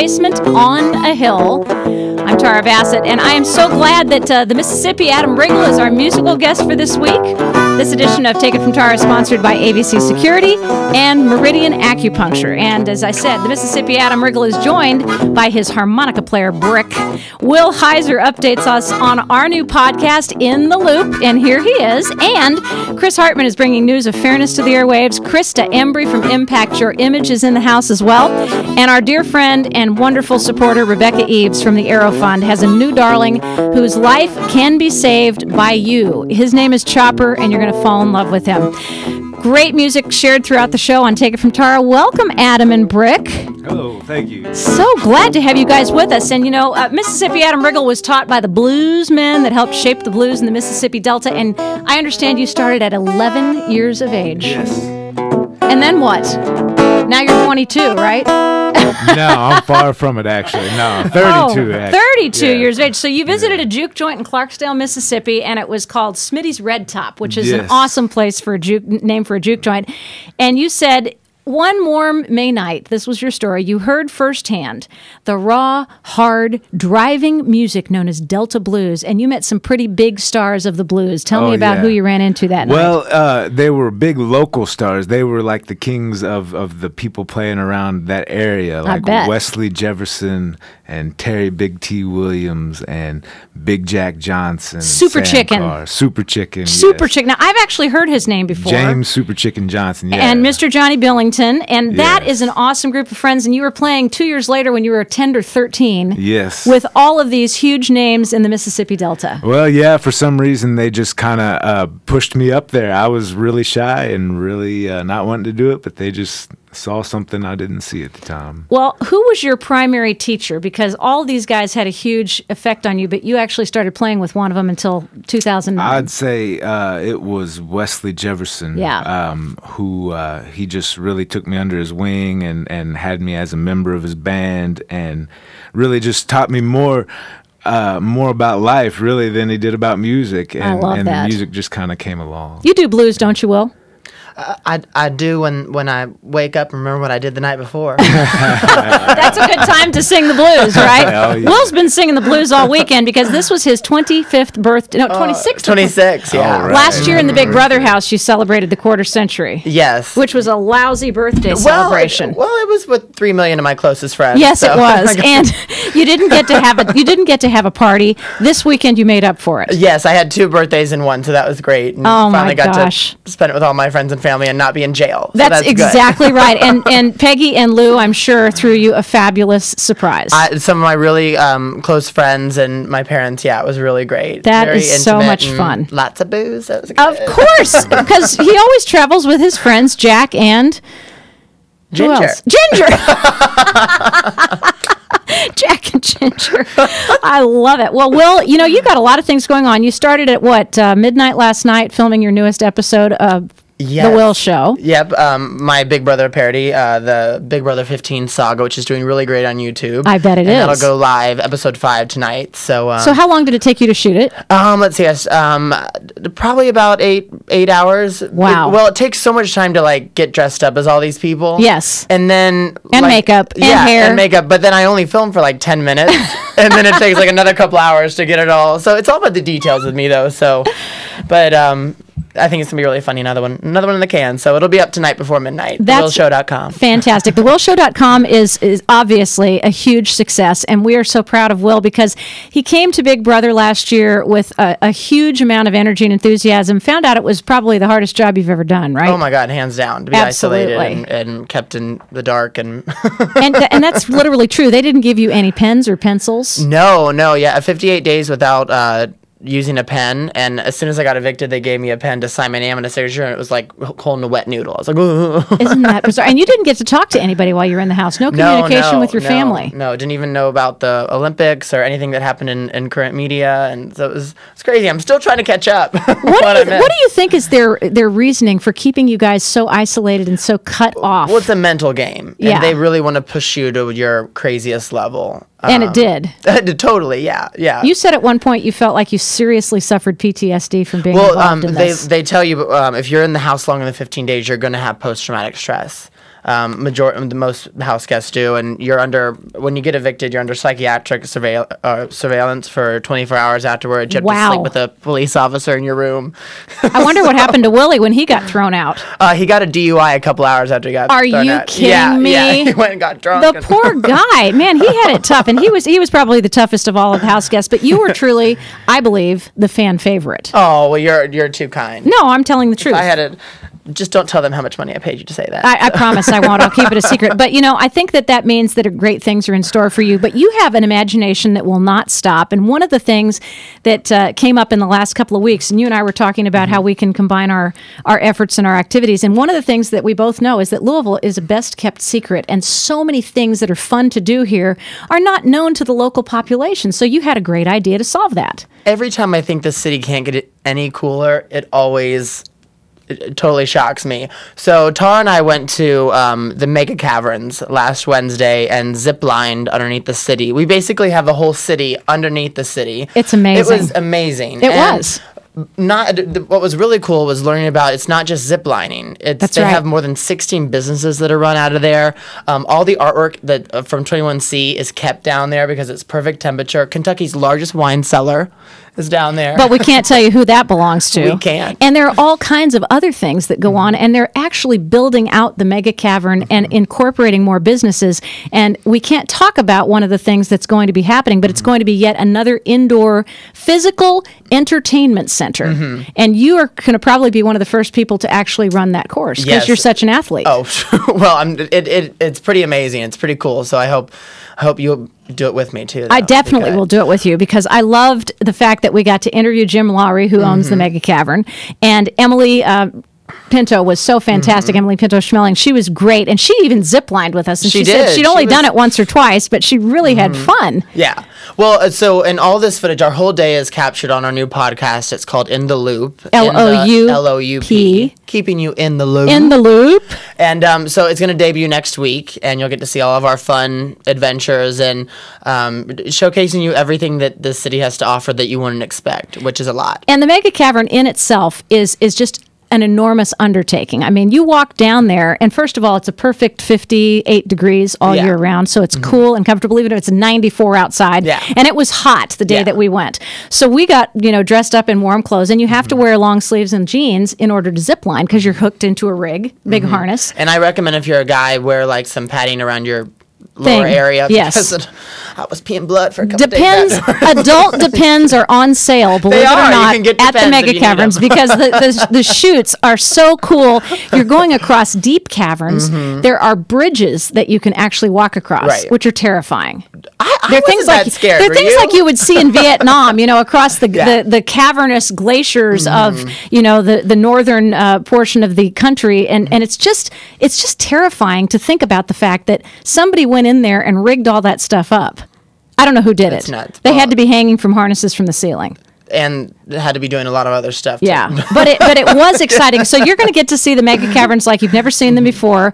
Basement on a Hill. I'm Tara Bassett, and I am so glad that the Mississippi Adam Riggle is our musical guest for this week. This edition of Take It From Tara is sponsored by ABC Security and Meridian Acupuncture. And as I said, the Mississippi Adam Riggle is joined by his harmonica player, Brick. Will Heiser updates us on our new podcast, In the Loop, and here he is. And Chris Hartman is bringing news of fairness to the airwaves. Krista Embry from Impact Your Image is in the house as well. And our dear friend and wonderful supporter, Rebecca Eves from the Aero Fund, has a new darling whose life can be saved by you. His name is Chopper, and you're going to fall in love with him. Great music shared throughout the show on Take It From Tara. Welcome, Adam and Brick. Hello, thank you. So glad to have you guys with us. And, you know, Mississippi Adam Riggle was taught by the blues men that helped shape the blues in the Mississippi Delta. And I understand you started at 11 years of age. Yes. And then what? Now you're 22, right? No, I'm far from it, actually. No, 32. 32 years of age. So you visited a juke joint in Clarksdale, Mississippi, and it was called Smitty's Red Top, which is an awesome place for a juke, name for a juke joint. And you said, one warm May night, this was your story, you heard firsthand the raw, hard, driving music known as Delta Blues, and you met some pretty big stars of the blues. Tell me about who you ran into that night. Well, they were big local stars. They were like the kings of the people playing around that area, like Wesley Jefferson and Terry Big T. Williams and Big Jack Johnson. Super Chicken. Super Chicken. Super Chicken. Now, I've actually heard his name before. James Super Chicken Johnson, And Mr. Johnny Billington. And that is an awesome group of friends. And you were playing 2 years later when you were 10 or 13. Yes. With all of these huge names in the Mississippi Delta. Well, yeah, for some reason they just kind of pushed me up there. I was really shy and really not wanting to do it, but they just saw something I didn't see at the time. Well, who was your primary teacher? Because all these guys had a huge effect on you, but you actually started playing with one of them until 2009. I'd say it was Wesley Jefferson, who he just really took me under his wing and had me as a member of his band and really just taught me more about life, really, than he did about music. And, I love that. The music just kind of came along. You do blues, don't you, Will? I do when I wake up and remember what I did the night before. That's a good time to sing the blues, right? Oh, yeah. Will's been singing the blues all weekend because this was his 25th birthday. No, 26th. 26, yeah. Right. Last year in the Big Brother house, you celebrated the quarter century. Yes. Which was a lousy birthday celebration. Well, it was with 3 million of my closest friends. Yes, so. it was. And you didn't get to have a party. This weekend you made up for it. Yes, I had 2 birthdays in one, so that was great. And finally got to spend it with all my friends and family and not be in jail. So that's exactly right. And Peggy and Lou, I'm sure, threw you a fabulous surprise. Some of my really close friends and my parents, it was really great. That Very is so much fun. Lots of booze. That was good. Of course, because he always travels with his friends, Jack and... Ginger. Who else? Ginger! Jack and Ginger. I love it. Well, Will, you know, you got a lot of things going on. You started at what, midnight last night filming your newest episode of The Will Show. Yep. My Big Brother parody, the Big Brother 15 saga, which is doing really great on YouTube. I bet it is. That'll go live episode 5 tonight. So how long did it take you to shoot it? Let's see. Probably about eight hours. Wow. It takes so much time to like get dressed up as all these people. Yes. And then makeup and hair and makeup. But then I only film for like 10 minutes, and then it takes like another couple hours to get it all. So it's all about the details with me though. So, but I think it's gonna be really funny. Another one in the can. So it'll be up tonight before midnight. TheWillShow.com. Fantastic. TheWillShow.com is obviously a huge success, and we are so proud of Will because he came to Big Brother last year with a huge amount of energy and enthusiasm. Found out it was probably the hardest job you've ever done, right? Oh my God, hands down. To be isolated and kept in the dark and and that's literally true. They didn't give you any pens or pencils. No. Yeah, 58 days without using a pen, and as soon as I got evicted, they gave me a pen to sign my name and a signature, and it was like holding a wet noodle. I was like, ugh. Isn't that bizarre? And you didn't get to talk to anybody while you were in the house. No communication with your family. No, didn't even know about the Olympics or anything that happened in current media, and so it's crazy. I'm still trying to catch up. What do you think is their reasoning for keeping you guys so isolated and so cut off? Well, it's a mental game, Yeah. and they really want to push you to your craziest level. And it did. Totally, yeah. You said at one point you felt like you seriously suffered PTSD from being involved in this. They tell you if you're in the house longer than 15 days, you're going to have post-traumatic stress. The most house guests do, and when you get evicted, you're under psychiatric surveillance for 24 hours afterwards. You have to sleep with a police officer in your room. I wonder what happened to Willie when he got thrown out. He got a DUI a couple hours after he got thrown out. Are you kidding me? Yeah, he went and got drunk. The poor guy, man, he had it tough, and he was probably the toughest of all of the house guests. But you were truly, I believe, the fan favorite. Oh well, you're too kind. No, I'm telling the truth. I had it. Just don't tell them how much money I paid you to say that. I promise I won't. I'll keep it a secret. But, I think that means that great things are in store for you. But you have an imagination that will not stop. And one of the things that came up in the last couple of weeks, and you and I were talking about how we can combine our efforts and our activities. And one of the things that we both know is that Louisville is a best-kept secret. And so many things that are fun to do here are not known to the local population. So you had a great idea to solve that. Every time I think the city can't get it any cooler, it totally shocks me. So Tara and I went to the Mega Caverns last Wednesday and zip-lined underneath the city. We basically have the whole city underneath the city. It's amazing. It was amazing. It was. What was really cool was learning about it's not just zip lining. They have more than 16 businesses that are run out of there. All the artwork that from 21C is kept down there because it's perfect temperature. Kentucky's largest wine cellar is down there. But we can't tell you who that belongs to. We can't. And there are all kinds of other things that go on, and they're actually building out the Mega Cavern and incorporating more businesses. And we can't talk about one of the things that's going to be happening, but it's going to be yet another indoor physical entertainment center. And you are going to probably be one of the first people to actually run that course because you're such an athlete. Oh, well, it's pretty amazing. It's pretty cool. So I hope you'll do it with me too. I definitely will do it with you because I loved the fact that we got to interview Jim Lowry, who owns the Mega Cavern, and Emily Pinto was so fantastic. Emily Pinto Schmeling, she was great, and she even zip-lined with us. And she said she'd only done it once or twice, but she really had fun. Yeah. Well, so in all this footage, our whole day is captured on our new podcast. It's called In the Loop. L-O-U-P. Keeping you in the loop. In the loop. And so it's going to debut next week, and you'll get to see all of our fun adventures and showcasing you everything that the city has to offer that you wouldn't expect, which is a lot. And the Mega Cavern in itself is just an enormous undertaking. I mean, you walk down there, and first of all, it's a perfect 58 degrees all year round, so it's cool and comfortable, even if it's 94 outside. Yeah. And it was hot the day that we went. So we got, dressed up in warm clothes, and you have to wear long sleeves and jeans in order to zip line because you're hooked into a rig, big harness. And I recommend if you're a guy, wear like some padding around your lower area. Yes. I was peeing blood for a couple days. Adult Depends are on sale, believe it or not, at the Mega Caverns because the chutes are so cool. You're going across deep caverns. There are bridges that you can actually walk across, which are terrifying. They're things scared. They're things like you would see in Vietnam, across the cavernous glaciers of, the northern portion of the country. And it's just terrifying to think about the fact that somebody went in there and rigged all that stuff up. I don't know who did it. Nuts. They had to be hanging from harnesses from the ceiling. And had to be doing a lot of other stuff too. Yeah, but it was exciting. So you're going to get to see the Mega Caverns like you've never seen them before.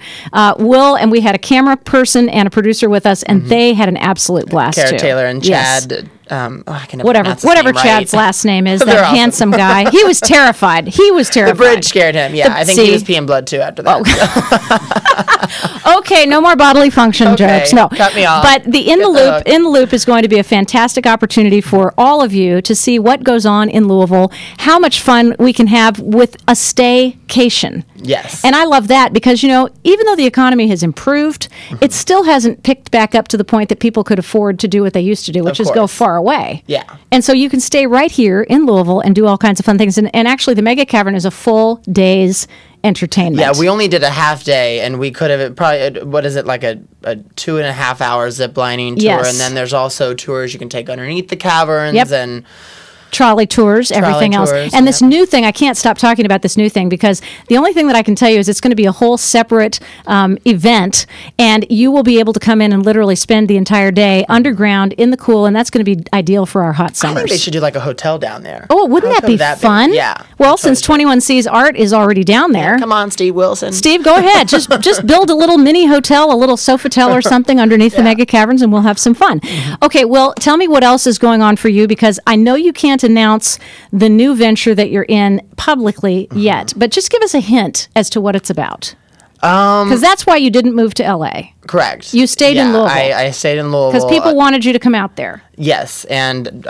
Will and we had a camera person and a producer with us, and they had an absolute blast Kara too. Taylor and Chad. Yes. I can whatever Chad's last name is, that awesome. handsome guy. He was terrified. The bridge scared him. Yeah, I think he was peeing blood too after that. Okay, no more bodily function jokes. No, cut me off. But the In the Loop is going to be a fantastic opportunity for all of you to see what goes on in Louisville, how much fun we can have with a staycation. Yes. And I love that because, even though the economy has improved, it still hasn't picked back up to the point that people could afford to do what they used to do, which is go far away. Yeah. And so you can stay right here in Louisville and do all kinds of fun things. And actually, the Mega Cavern is a full day's entertainment. Yeah, we only did a half day, and we could have probably, like a 2.5 hour zip lining tour. Yes. And then there's also tours you can take underneath the caverns and trolley tours, everything else. And this new thing, I can't stop talking about this new thing because the only thing that I can tell you is it's going to be a whole separate event, and you will be able to come in and literally spend the entire day underground in the cool, and that's going to be ideal for our hot summers. I think they should do like a hotel down there. Oh, wouldn't that be fun? Yeah. Well, since 21C's art is already down there. Yeah, come on, Steve Wilson. Steve, go ahead. Just build a little mini hotel, a little Sofitel or something underneath the mega caverns, and we'll have some fun. Okay, well, tell me what else is going on for you, because I know you can't announce the new venture that you're in publicly yet, but just give us a hint as to what it's about. Because that's why you didn't move to LA. Correct. You stayed in Louisville. I stayed in Louisville because people wanted you to come out there. Yes, and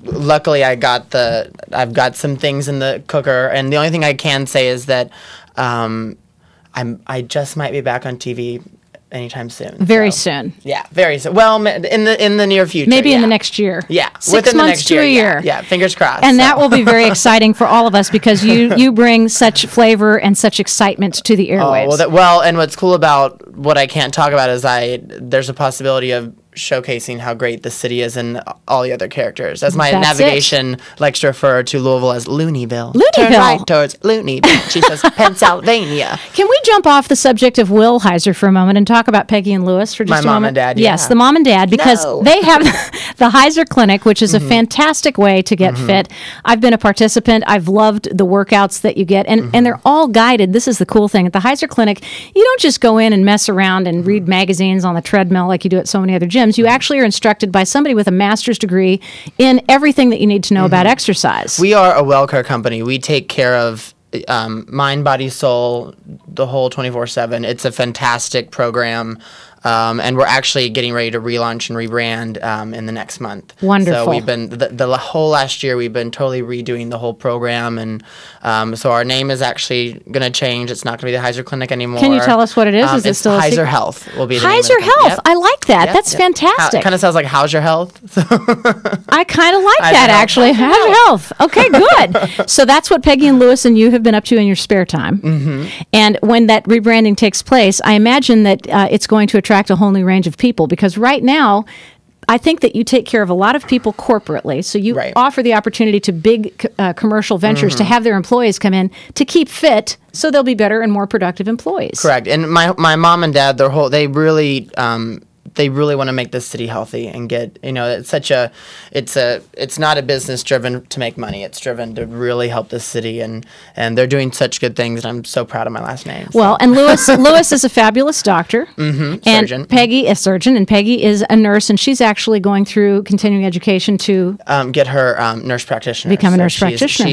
luckily I've got some things in the cooker, and the only thing I can say is that I just might be back on TV anytime soon. Very soon. Yeah, very soon. Well, in the near future. Maybe in the next year. Yeah, 6 months to a year. Yeah, fingers crossed. And that will be very exciting for all of us because you bring such flavor and such excitement to the airwaves. Well, and what's cool about what I can't talk about is there's a possibility of showcasing how great the city is and all the other characters. As my navigation likes to refer to Louisville as Looneyville. Looneyville. Turn right towards Looneyville. She says Pennsylvania. Can we jump off the subject of Will Heiser for a moment and talk about Peggy and Lewis for just a moment? My mom and dad, Yes, the mom and dad, because they have the Heiser Clinic, which is a fantastic way to get fit. I've been a participant. I've loved the workouts that you get, and they're all guided. This is the cool thing. At the Heiser Clinic, you don't just go in and mess around and read magazines on the treadmill like you do at so many other gyms. You actually are instructed by somebody with a master's degree in everything that you need to know about exercise. We are a WellCare company. We take care of mind, body, soul, the whole 24/7. It's a fantastic program. And we're actually getting ready to relaunch and rebrand in the next month. Wonderful. So we've been the whole last year we've been totally redoing the whole program, and so our name is actually going to change. It's not going to be the Heiser Clinic anymore. Can you tell us what it is? Is it still Heiser Health? Will be the Heiser name of Health. Yep. I like that. That's fantastic. Kind of sounds like How's Your Health? I kind of like that actually. How's your health? Okay, good. So that's what Peggy and Lewis and you have been up to in your spare time. And when that rebranding takes place, I imagine that it's going to attract a whole new range of people, because right now I think that you take care of a lot of people corporately, so you offer the opportunity to big commercial ventures to have their employees come in to keep fit, so they'll be better and more productive employees. Correct. And my mom and dad, they really want to make this city healthy and get, it's not a business driven to make money. It's driven to really help the city, and they're doing such good things, and I'm so proud of my last name. So. Well, and Lewis is a fabulous doctor. And surgeon. Peggy, a surgeon, and Peggy is a nurse, and she's actually going through continuing education to get her nurse practitioner. Become a nurse practitioner.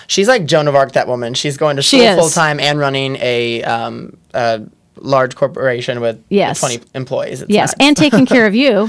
She's like Joan of Arc, that woman. She's going to school full time and running a large corporation with 20 employees. It's nuts. And taking care of you.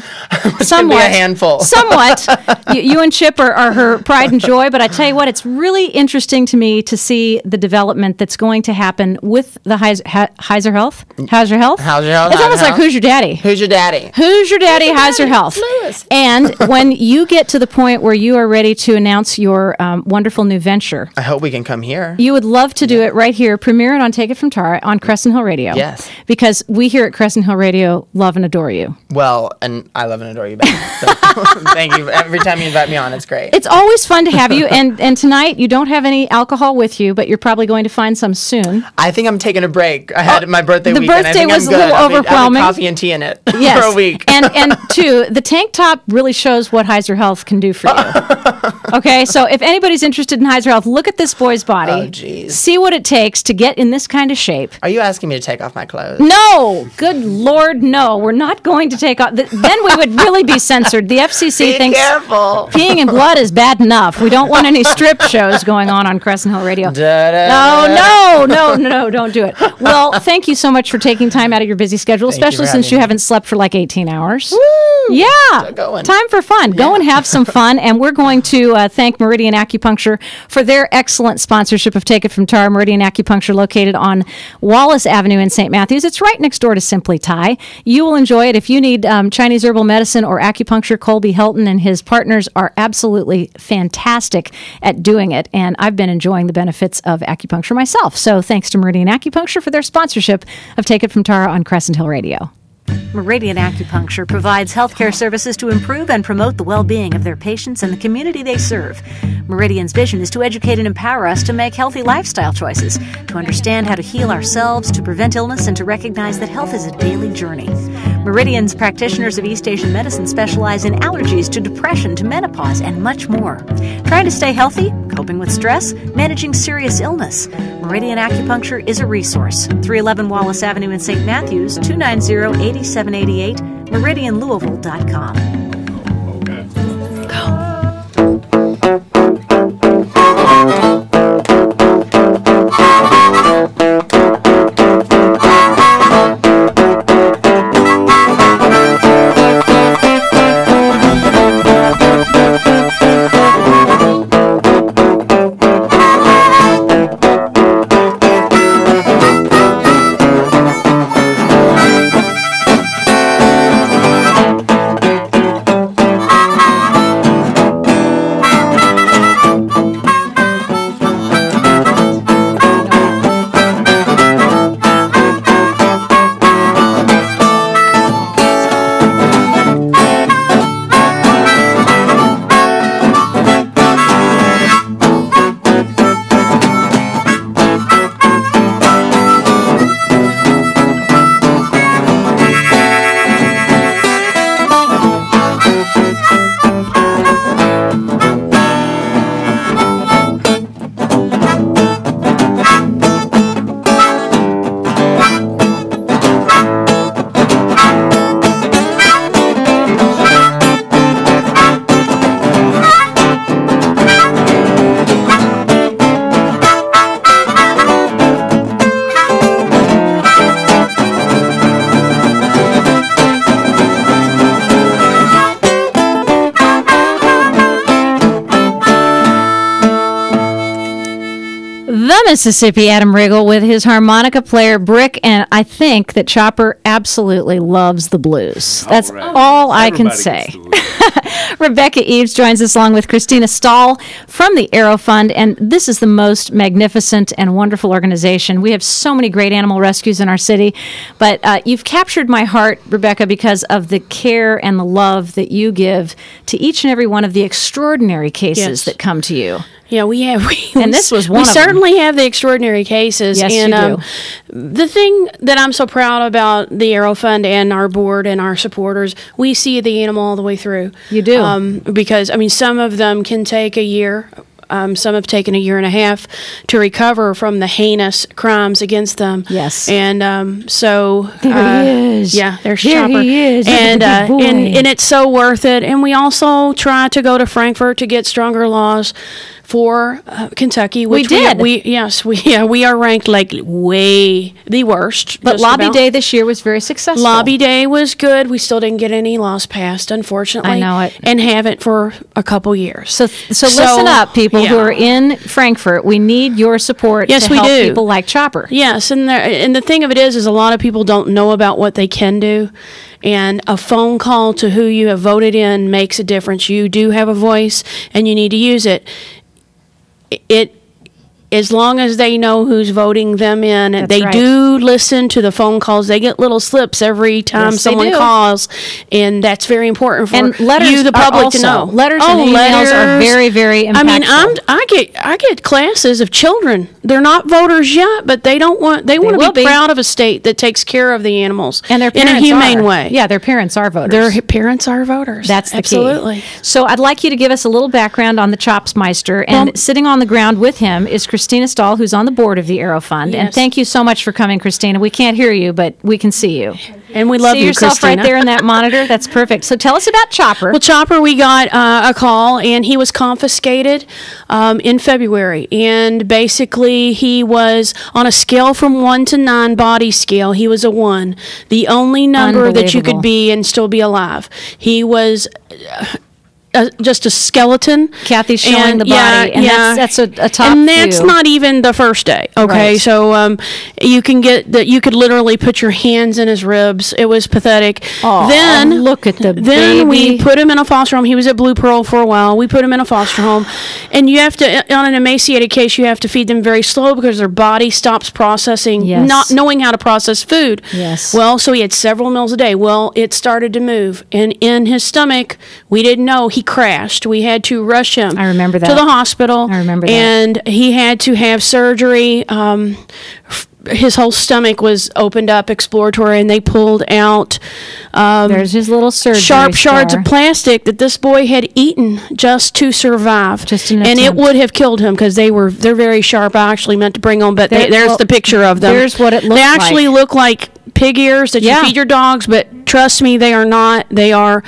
Somewhat. Be a handful. Somewhat. You and Chip are her pride and joy, but I tell you what, it's really interesting to me to see the development that's going to happen with the Heiser Health. How's your health? How's your health? It's almost like Who's Your Daddy? Who's your daddy? Who's your daddy? How's your health? Lewis. And when you get to the point where you are ready to announce your wonderful new venture, I hope we can come here. You would love to do it right here, premiere it on Take It From Tara on Crescent Hill Radio. Yes. Because we here at Crescent Hill Radio love and adore you. Well, and I love and adore you back. So thank you. Every time you invite me on, it's great. It's always fun to have you. And tonight, you don't have any alcohol with you, but you're probably going to find some soon. I think I'm taking a break. I had my birthday weekend. The birthday was a little overwhelming. I'll coffee and tea in it for Yes. a week. And two, the tank top really shows what Heiser Health can do for you. Okay, so if anybody's interested in Heiser Health, look at this boy's body. Oh, jeez. See what it takes to get in this kind of shape. Are you asking me to take off my clothes? No! Good Lord, no. We're not going to take off. Then we would really be censored. The FCC thinks careful. Peeing in blood is bad enough. We don't want any strip shows going on Crescent Hill Radio. No, don't do it. Well, thank you so much for taking time out of your busy schedule, especially since you haven't slept for like 18 hours. Woo! Yeah. Time for fun. Go and have some fun. And we're going to thank Meridian Acupuncture for their excellent sponsorship of Take It From Tara. Meridian Acupuncture, located on Wallace Avenue in St. Matthews. It's right next door to Simply Thai. You will enjoy it. If you need Chinese herbal medicine or acupuncture, Colby Hilton and his partners are absolutely fantastic at doing it. And I've been enjoying the benefits of acupuncture myself. So thanks to Meridian Acupuncture for their sponsorship of Take It From Tara on Crescent Hill Radio. Meridian Acupuncture provides healthcare services to improve and promote the well-being of their patients and the community they serve. Meridian's vision is to educate and empower us to make healthy lifestyle choices, to understand how to heal ourselves, to prevent illness, and to recognize that health is a daily journey. Meridian's practitioners of East Asian medicine specialize in allergies to depression to menopause and much more. Trying to stay healthy, coping with stress, managing serious illness. Meridian Acupuncture is a resource. 311 Wallace Avenue in St. Matthews, 290-8788, meridianlouisville.com. Mississippi Adam Riggle with his harmonica player Brick, and I think that Chopper absolutely loves the blues. That's all I can say. Rebecca Eves joins us along with Christina Stahl from the Arrow Fund, and this is the most magnificent and wonderful organization. We have so many great animal rescues in our city, but you've captured my heart, Rebecca, because of the care and the love that you give to each and every one of the extraordinary cases that come to you. Yeah, we have. And this was one of them. We certainly have the extraordinary cases. Yes, and, you do. The thing that I'm so proud about the Arrow Fund and our board and our supporters, we see the animal all the way through. You do. Because, I mean, some of them can take a year. Some have taken a year and a half to recover from the heinous crimes against them. Yes. And so there he is. Yeah, there's there Chopper. He is. And it's so worth it. And we also try to go to Frankfurt to get stronger laws for Kentucky, which we did. We are ranked like way the worst. But Lobby Day this year was very successful. Lobby Day was good. We still didn't get any laws passed, unfortunately. I know it, and haven't for a couple years. So listen up, people who are in Frankfurt. We need your support. Yes, to help people like Chopper. Yes, and the thing of it is a lot of people don't know about what they can do. And a phone call to who you have voted in makes a difference. You do have a voice, and you need to use it. As long as they know who's voting them in, and they do listen to the phone calls. They get little slips every time someone calls, and that's very important for you, the public, to know. Letters and emails are very, very impactful. I mean, I get classes of children. They're not voters yet, but they want to be proud of a state that takes care of the animals and their in a humane way. Yeah, their parents are voters. Their parents are voters. That's the Absolutely. Key. So I'd like you to give us a little background on the Chopsmeister, and sitting on the ground with him is Christina Stahl, who's on the board of the Arrow Fund. Yes. And thank you so much for coming, Christina. We can't hear you, but we can see you. And we love you, Christina. See yourself right there in that monitor? That's perfect. So tell us about Chopper. Well, Chopper, we got a call, and he was confiscated in February. And basically, he was on a scale from 1 to 9 body scale. He was a 1, the only number that you could be and still be alive. He was just a skeleton. Kathy's showing the body, and that's a top and that's view. Not even the first day. Okay, right. So you can get that. You could literally put your hands in his ribs. It was pathetic. Oh, then look at the then baby. We put him in a foster home. He was at Blue Pearl for a while. We put him in a foster home, and you have to, on an emaciated case, you have to feed them very slow because their body stops processing, not knowing how to process food. Yes. Well, so he had several meals a day. Well, it started to move, and in his stomach, we didn't know, he crashed. We had to rush him. I remember that. To the hospital. I remember that. And he had to have surgery. His whole stomach was opened up, exploratory, and they pulled out there's his little surgery sharp shards of plastic that this boy had eaten just to survive. And it would have killed him because they're very sharp. I actually meant to bring them, but there's the picture of them. There's what it looks like. They actually look like pig ears that you feed your dogs, but trust me, they are not. They are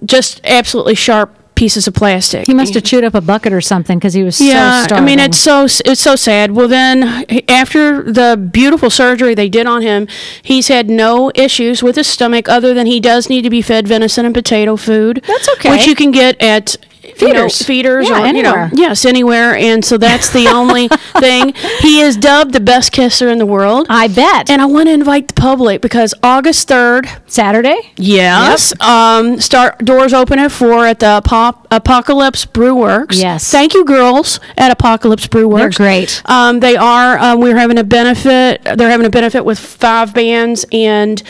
just absolutely sharp pieces of plastic. He must have chewed up a bucket or something because he was so starving. I mean, it's so sad. Well, then after the beautiful surgery they did on him, he's had no issues with his stomach other than he does need to be fed venison and potato food. That's okay. Which you can get at feeders or anywhere. Yes, anywhere. And so that's the only thing. He is dubbed the best kisser in the world. I bet. And I want to invite the public because August 3rd, Saturday. Yes. Yep. Doors open at 4 at the Apocalypse Brew Works. Yes. Thank you, girls at Apocalypse Brew Works. They're great. They are. We're having a benefit. They're having a benefit with 5 bands, and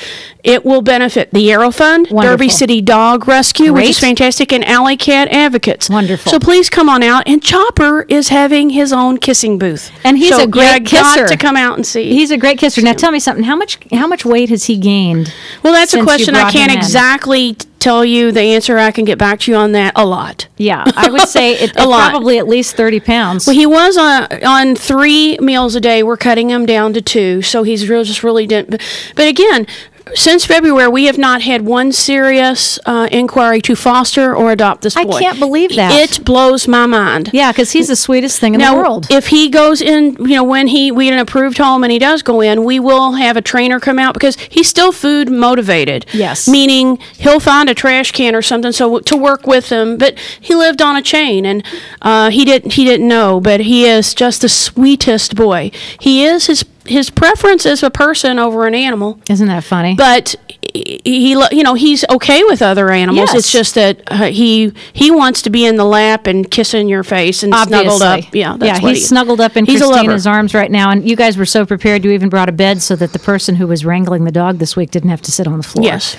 it will benefit the Arrow Fund, Derby City Dog Rescue, which is fantastic, and Alley Cat Advocates. Wonderful. So please come on out. And Chopper is having his own kissing booth, and he's a great kisser. Got to come out and see. He's a great kisser. Now tell me something. How much weight has he gained? Well, that's a question I can't exactly tell you the answer. I can get back to you on that. A lot. Yeah, I would say it probably at least 30 pounds. Well, he was on 3 meals a day. We're cutting him down to 2, so he's really didn't. But again, since February, we have not had one serious inquiry to foster or adopt this boy. I can't believe that. It blows my mind. Yeah, because he's the sweetest thing in the world. If he goes in, when we an approved home and he does go in, we will have a trainer come out because he's still food motivated. Yes. Meaning he'll find a trash can or something to work with him. But he lived on a chain and he didn't know. But he is just the sweetest boy. He is his preference is a person over an animal. Isn't that funny? But he's okay with other animals. Yes. It's just that he wants to be in the lap and kissing your face and snuggled up. Yeah, he's snuggled up in Christina's arms right now. And you guys were so prepared. You even brought a bed so that the person who was wrangling the dog this week didn't have to sit on the floor. Yes.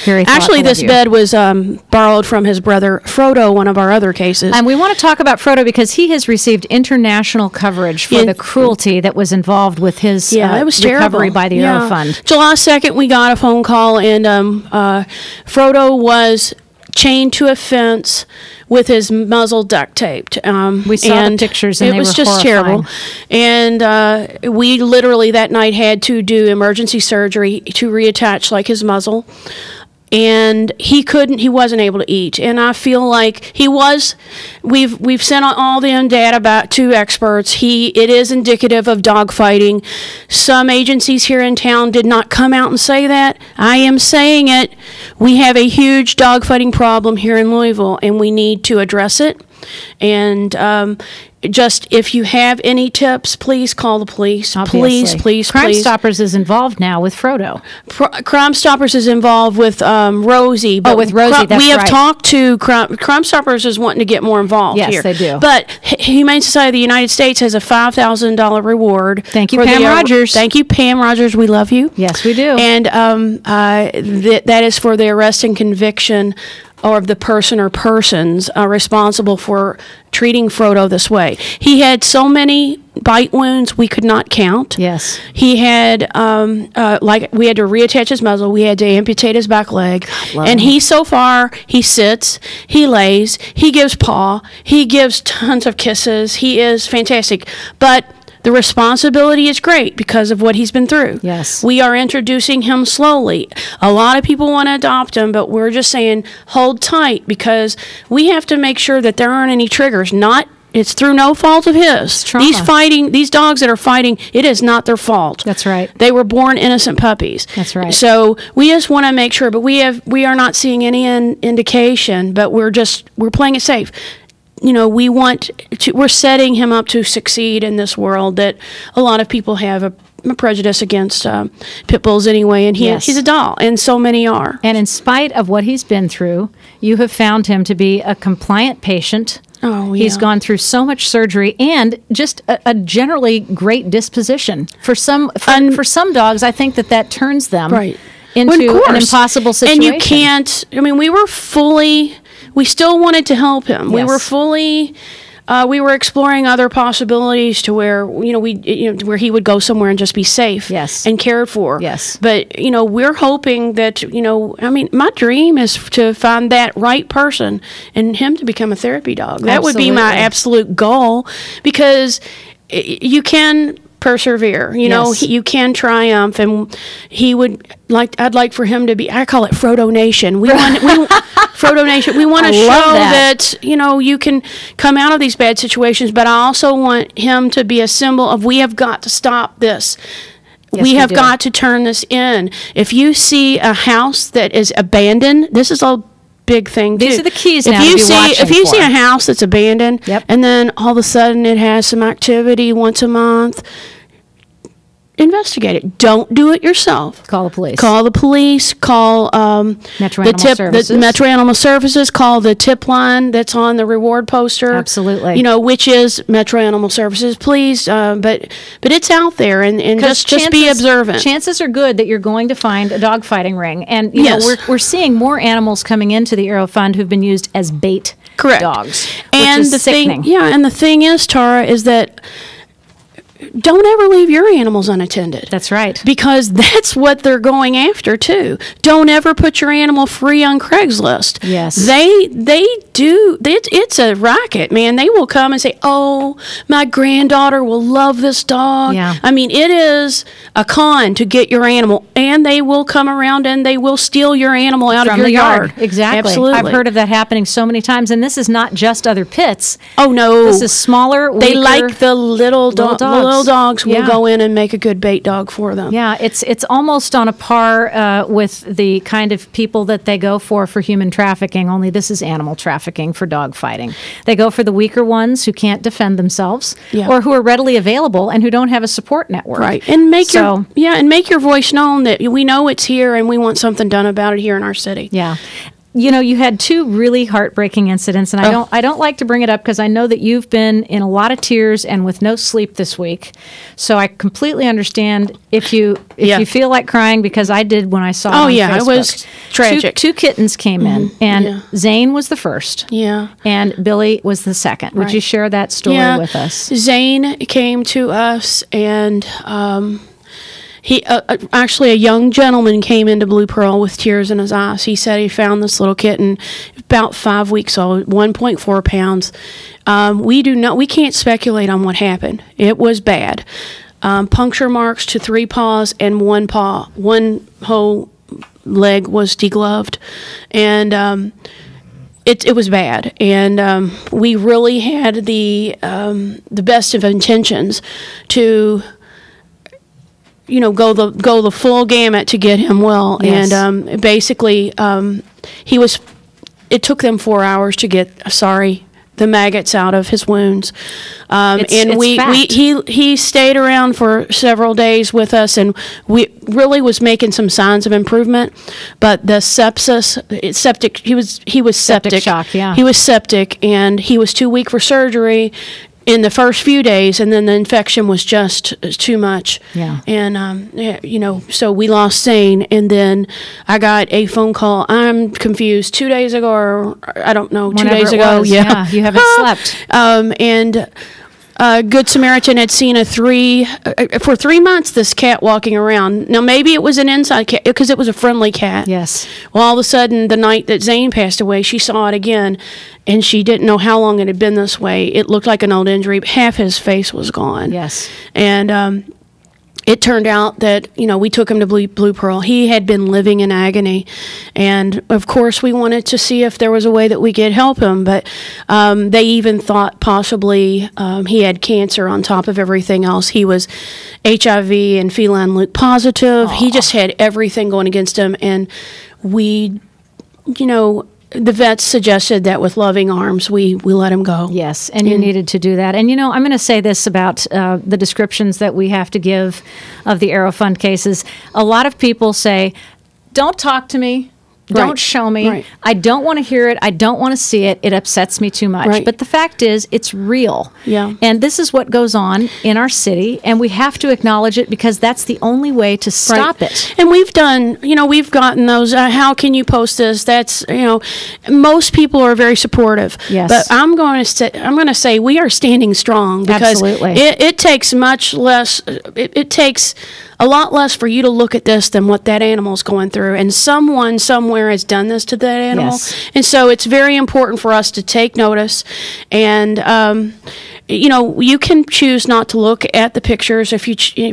Very Actually, this bed was borrowed from his brother Frodo, one of our other cases. And we want to talk about Frodo because he has received international coverage for the cruelty that was involved with his it was recovery by the Arrow Fund. July 2nd, we got a phone call, and Frodo was chained to a fence with his muzzle duct taped. We saw the pictures, and it was just terrible. And we literally that night had to do emergency surgery to reattach like his muzzle. And he wasn't able to eat. And I feel like we've sent all the data back to experts. It is indicative of dog fighting. Some agencies here in town did not come out and say that. I am saying it. We have a huge dog fighting problem here in Louisville, and we need to address it. And just if you have any tips, please call the police. Obviously. Please. Crime Stoppers is involved now with Frodo. Crime Stoppers is involved with Rosie. But with Rosie, that's we have talked to Crime Stoppers is wanting to get more involved here. Yes, they do. But Humane Society of the United States has a $5,000 reward. Thank you, Pam Rogers. Thank you, Pam Rogers. We love you. Yes, we do. And that is for the arrest and conviction or of the person or persons responsible for treating Frodo this way. He had so many bite wounds we could not count. Yes. He had, we had to reattach his muzzle. We had to amputate his back leg. And he sits, he lays, he gives paw, he gives tons of kisses. He is fantastic. But the responsibility is great because of what he's been through. Yes. We are introducing him slowly. A lot of people want to adopt him, but we're just saying hold tight because we have to make sure that there aren't any triggers. It's through no fault of his. These dogs that are fighting, it is not their fault. That's right. They were born innocent puppies. That's right. So we just want to make sure, but we are not seeing any indication, but we're playing it safe. We're setting him up to succeed in this world that a lot of people have a prejudice against pit bulls anyway, and he's a doll, and so many are. And in spite of what he's been through, you have found him to be a compliant patient. Oh, yeah. He's gone through so much surgery and just a generally great disposition. For some dogs, I think that turns them into an impossible situation. And you can't. I mean, we still wanted to help him. Yes. We were exploring other possibilities to where where he would go somewhere and just be safe, and cared for. Yes. But we're hoping that my dream is to find that right person and him to become a therapy dog. That would be my absolute goal, because you can persevere. You can triumph, and I'd like for him to be. I call it Frodo Nation. Frodo Nation. We want to show that you can come out of these bad situations, but I also want him to be a symbol of we have got to stop this. Yes, we have got to turn this in. If you see a house that is abandoned, this is a big thing too. These are the keys if now you to be watching If you for. see a house that's abandoned, Yep. and then all of a sudden it has some activity once a month, investigate it. Don't do it yourself. Call the police. Call the police. Call Metro Animal Services. The Metro Animal Services. Call the tip line that's on the reward poster. Absolutely. Which is Metro Animal Services. Please, but it's out there, and just be observant. Chances are good that you're going to find a dog fighting ring, and we're seeing more animals coming into the Arrow Fund who've been used as bait dogs. And which is sickening. The thing is, Tara, is that don't ever leave your animals unattended. That's right. Because that's what they're going after, too. Don't ever put your animal free on Craigslist. Yes. They do. It's a racket, man. They will come and say, oh, my granddaughter will love this dog. Yeah. I mean, it is a con to get your animal, and they will come around and they will steal your animal out From of your the yard. Exactly. Absolutely. I've heard of that happening so many times, and this is not just other pits. Oh, no. This is smaller, weaker, they like the little dogs. Little dogs will Yeah. go in and make a good bait dog for them. Yeah, it's almost on a par with the kind of people that they go for human trafficking, only this is animal trafficking for dog fighting. They go for the weaker ones who can't defend themselves or who are readily available and who don't have a support network. Right. And make your voice known that we know it's here and we want something done about it here in our city. Yeah. You had two really heartbreaking incidents, and I don't like to bring it up because I know that you've been in a lot of tears and with no sleep this week. So I completely understand if you feel like crying, because I did when I saw it on Facebook. It was tragic. Two kittens came in, and Zane was the first. Yeah. And Billy was the second. Would you share that story with us? Zane came to us, and he actually, a young gentleman came into Blue Pearl with tears in his eyes. He said he found this little kitten about 5 weeks old, 1.4 pounds. We can't speculate on what happened. It was bad. Puncture marks to 3 paws, and one whole leg was degloved, and it was bad. And we really had the best of intentions to go the full gamut to get him well. Yes. And basically it took them 4 hours to get the maggots out of his wounds. He stayed around for several days with us, and we really was making some signs of improvement, but the septic, he was septic shock. Yeah. He was septic, and he was too weak for surgery in the first few days, and then the infection was just too much. Yeah. And, so we lost Zane, and then I got a phone call. I'm confused. 2 days ago, or I don't know, Whenever 2 days it ago. was. Yeah, you haven't slept. And Good Samaritan had seen for 3 months, this cat walking around. Now, maybe it was an inside cat, because it was a friendly cat. Yes. Well, all of a sudden, the night that Zane passed away, she saw it again, and she didn't know how long it had been this way. It looked like an old injury. Half his face was gone. Yes. And it turned out that, we took him to Blue Pearl. He had been living in agony. And, of course, we wanted to see if there was a way that we could help him. But they even thought possibly he had cancer on top of everything else. He was HIV and feline Luke positive. Aww. He just had everything going against him. And we, the vets suggested that with loving arms, we let him go. Yes, and you needed to do that. And, I'm going to say this about the descriptions that we have to give of the Arrow Fund cases. A lot of people say, don't talk to me. Don't show me. Right. I don't want to hear it. I don't want to see it. It upsets me too much. Right. But the fact is, it's real. Yeah. And this is what goes on in our city, and we have to acknowledge it because that's the only way to stop it. And we've done, we've gotten those, how can you post this? That's, most people are very supportive. Yes. But I'm going to say we are standing strong because absolutely. It takes much less, it takes a lot less for you to look at this than what that animal's going through. And someone somewhere has done this to that animal. Yes. And so it's very important for us to take notice. And, you can choose not to look at the pictures if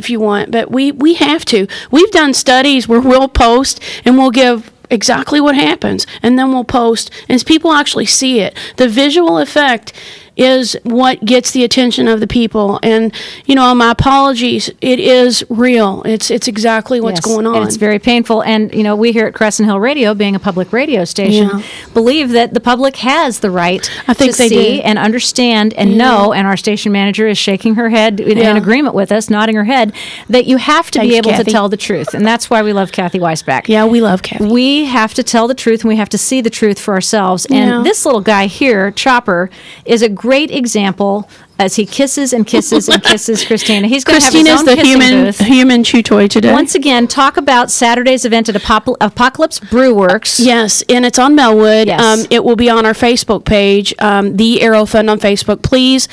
you want, but we have to. We've done studies where we'll post and we'll give exactly what happens, and then we'll post, and people actually see it. The visual effect is what gets the attention of the people. And, my apologies, it is real. It's exactly what's going on. And it's very painful. And, we here at Crescent Hill Radio, being a public radio station, believe that the public has the right to see and understand and know, and our station manager is shaking her head in agreement with us, nodding her head, that you have to be able to tell the truth. And that's why we love Kathy Weisbach. Yeah, we love Kathy. We have to tell the truth, and we have to see the truth for ourselves. And this little guy here, Chopper, is a great example as he kisses and kisses and kisses Christina. He's going to have his own kissing booth. Human chew toy today. Once again, talk about Saturday's event at Apocalypse Brew Works. Yes, and it's on Melwood. Yes. It will be on our Facebook page, the Arrow Fund on Facebook. Please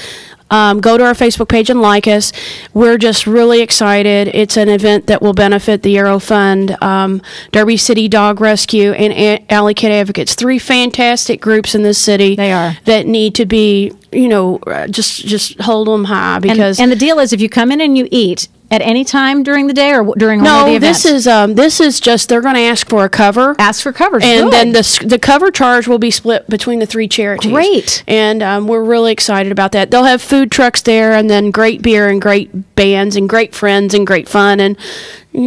go to our Facebook page and like us. We're just really excited. It's an event that will benefit the Arrow Fund, Derby City Dog Rescue, and Alley Cat Advocates. 3 fantastic groups in this city. They are. That need to be, just hold them high. Because and the deal is, if you come in and you eat at any time during the day or during one of the events? This is just, they're going to ask for a cover. Ask for covers. And good. then the cover charge will be split between the 3 charities. Great. And we're really excited about that. They'll have food trucks there, and then great beer and great bands and great friends and great fun and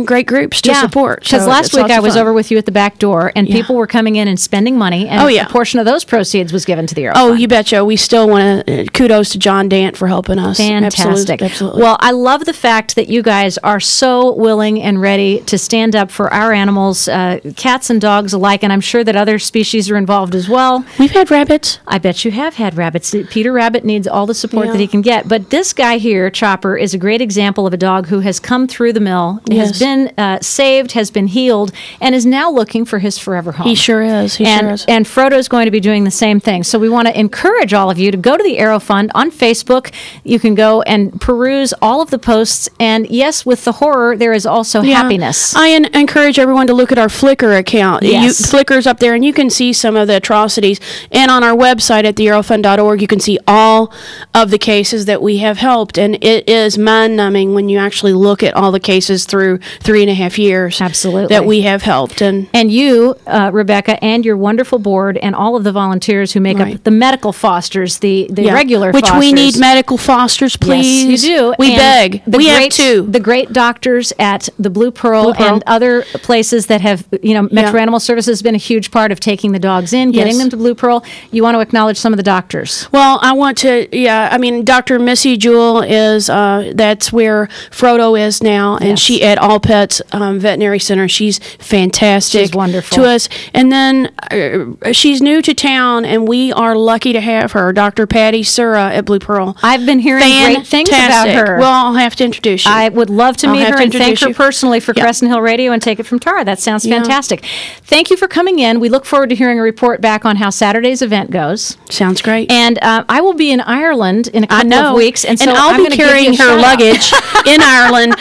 great groups to support. Because last week I was over with you at the back door, and people were coming in and spending money, and a portion of those proceeds was given to the Arrow Fund. You betcha. We still want to kudos to John Dant for helping us. Fantastic. Absolutely. Well, I love the fact that you guys are so willing and ready to stand up for our animals, cats and dogs alike, and I'm sure that other species are involved as well. We've had rabbits. I bet you have had rabbits. Peter Rabbit needs all the support that he can get. But this guy here, Chopper, is a great example of a dog who has come through the mill, has been saved, has been healed, and is now looking for his forever home. He sure is. And Frodo's going to be doing the same thing. So we want to encourage all of you to go to the Arrow Fund on Facebook. You can go and peruse all of the posts. And yes, with the horror, there is also happiness. I encourage everyone to look at our Flickr account. Yes. Flickr's up there, and you can see some of the atrocities. And on our website at thearrowfund.org, you can see all of the cases that we have helped. And it is mind-numbing when you actually look at all the cases through 3.5 years. Absolutely. That we have helped. And you, Rebecca, and your wonderful board, and all of the volunteers who make up the medical fosters, the regular fosters. Which we need medical fosters, please. Yes, you do. We beg. We have 2. The great doctors at the Blue Pearl and other places that have, Metro Animal Services has been a huge part of taking the dogs in, getting them to Blue Pearl. You want to acknowledge some of the doctors. Well, I want to, Dr. Missy Jewell is, that's where Frodo is now, and she at All Pets Veterinary Center. She's fantastic. She's wonderful to us. And then she's new to town, and we are lucky to have her, Dr. Patty Sura at Blue Pearl. I've been hearing great things about her. Well, I'll have to introduce you. I would love to meet her and thank her personally for Crescent Hill Radio and Take It From Tara. That sounds fantastic. Thank you for coming in. We look forward to hearing a report back on how Saturday's event goes. Sounds great. And I will be in Ireland in a couple of weeks. And so I'll be carrying her luggage in Ireland.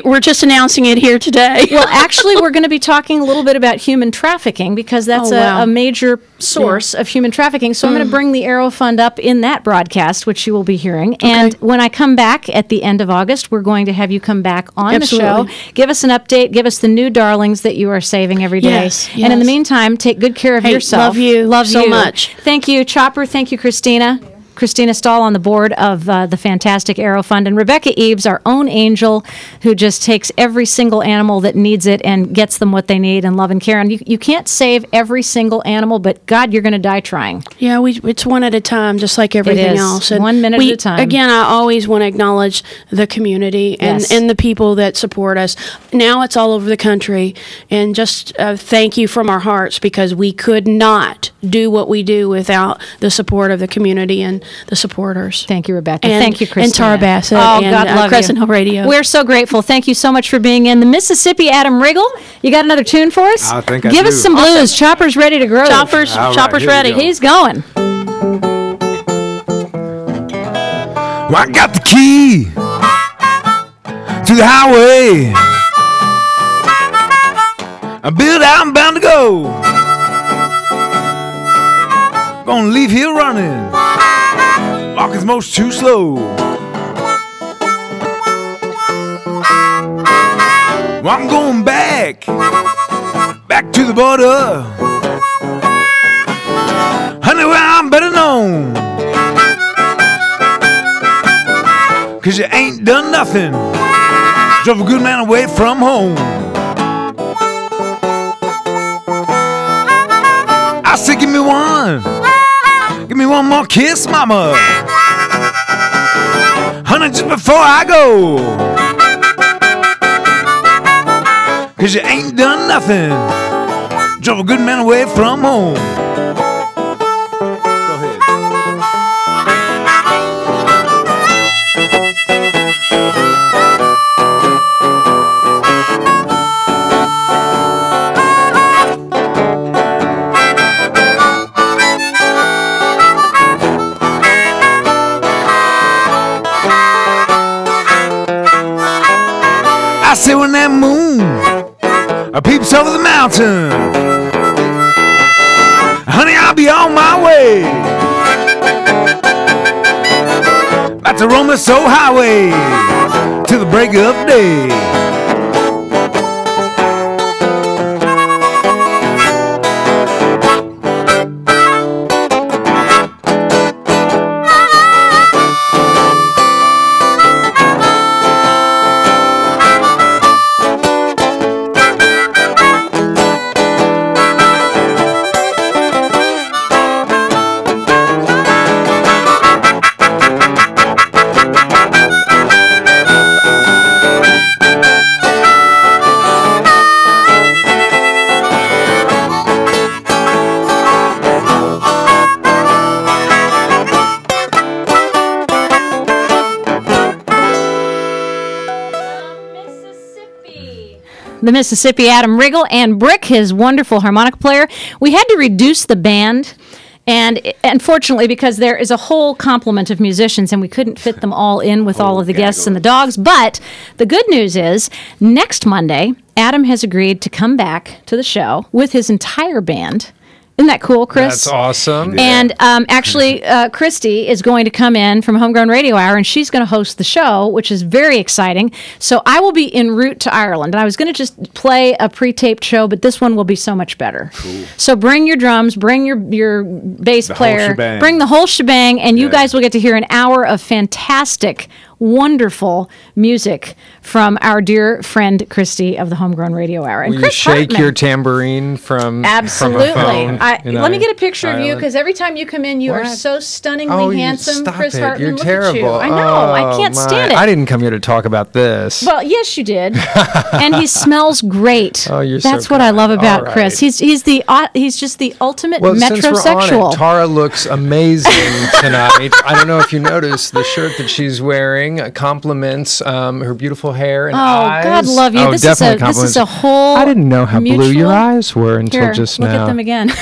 We're just announcing announcing it here today. Well, actually, we're going to be talking a little bit about human trafficking because that's a major source of human trafficking. So I'm going to bring the Arrow Fund up in that broadcast, which you will be hearing. Okay. And when I come back at the end of August, we're going to have you come back on the show. Give us an update. Give us the new darlings that you are saving every day. Yes. And in the meantime, take good care of yourself. Love you. Love so you. much. Thank you, Chopper. Thank you, Christina. Christina Stahl on the board of the fantastic Arrow Fund, and Rebecca Eves, our own angel, who just takes every single animal that needs it and gets them what they need and love and care. And you can't save every single animal, but God, you're going to die trying. Yeah, it's one at a time, just like everything else. And 1 minute at a time. Again, I always want to acknowledge the community and the people that support us. Now it's all over the country, and just thank you from our hearts, because we could not do what we do without the support of the community and the supporters. Thank you, Rebecca. And, thank you, Christina. And Tara Bassett. Oh, and, God love Crescent you. Hill Radio. We're so grateful. Thank you so much for being in. The Mississippi Adam Riggle. You got another tune for us? I think I Give do. us some blues. Chopper's ready to grow. Chopper's here ready. we go. He's going. Well, I got the key to the highway. I'm built out and bound to go. Gonna leave here running. Walking's most too slow. Well, I'm going back to the border. Honey, where I'm better known. 'Cause you ain't done nothing. Drove a good man away from home. I said, give me one. Give me one more kiss, mama. Honey, just before I go. 'Cause you ain't done nothing. Drove a good man away from home. Go ahead. I say when that moon peeps over the mountain, honey, I'll be on my way. About to roam this old highway till the break of day. The Mississippi Adam Riggle and Brick, his wonderful harmonica player. We had to reduce the band, and unfortunately, because there is a whole complement of musicians, and we couldn't fit them all in with all of the guests and the dogs. But the good news is, next Monday, Adam has agreed to come back to the show with his entire band. Isn't that cool, Chris? That's awesome. And actually, Christy is going to come in from Homegrown Radio Hour, and she's going to host the show, which is very exciting. So I will be en route to Ireland. And I was going to just play a pre-taped show, but this one will be so much better. Cool. So bring your drums, bring your bass player, bring the whole shebang, and you guys will get to hear an hour of fantastic, wonderful music from our dear friend Christy of the Homegrown Radio Hour. And Will Chris you shake Hartman. your tambourine from Absolutely. From a phone Let me get a picture of you, Ireland? because every time you come in, you are What? so stunningly handsome, stop Chris it. Hartman. You're Look terrible. at you. I know. I can't my. stand it. I didn't come here to talk about this. Well, yes, you did. And he smells great. Oh, you're so That's what I love kind. about All Chris. right. He's just the ultimate Well, since we're metrosexual. on it, Tara looks amazing tonight. I don't know if you noticed the shirt that she's wearing compliments her beautiful hair and eyes. God love you. Oh, this definitely is compliments. a whole I didn't know how blue your mutual- eyes were until Here, just look now. at them again.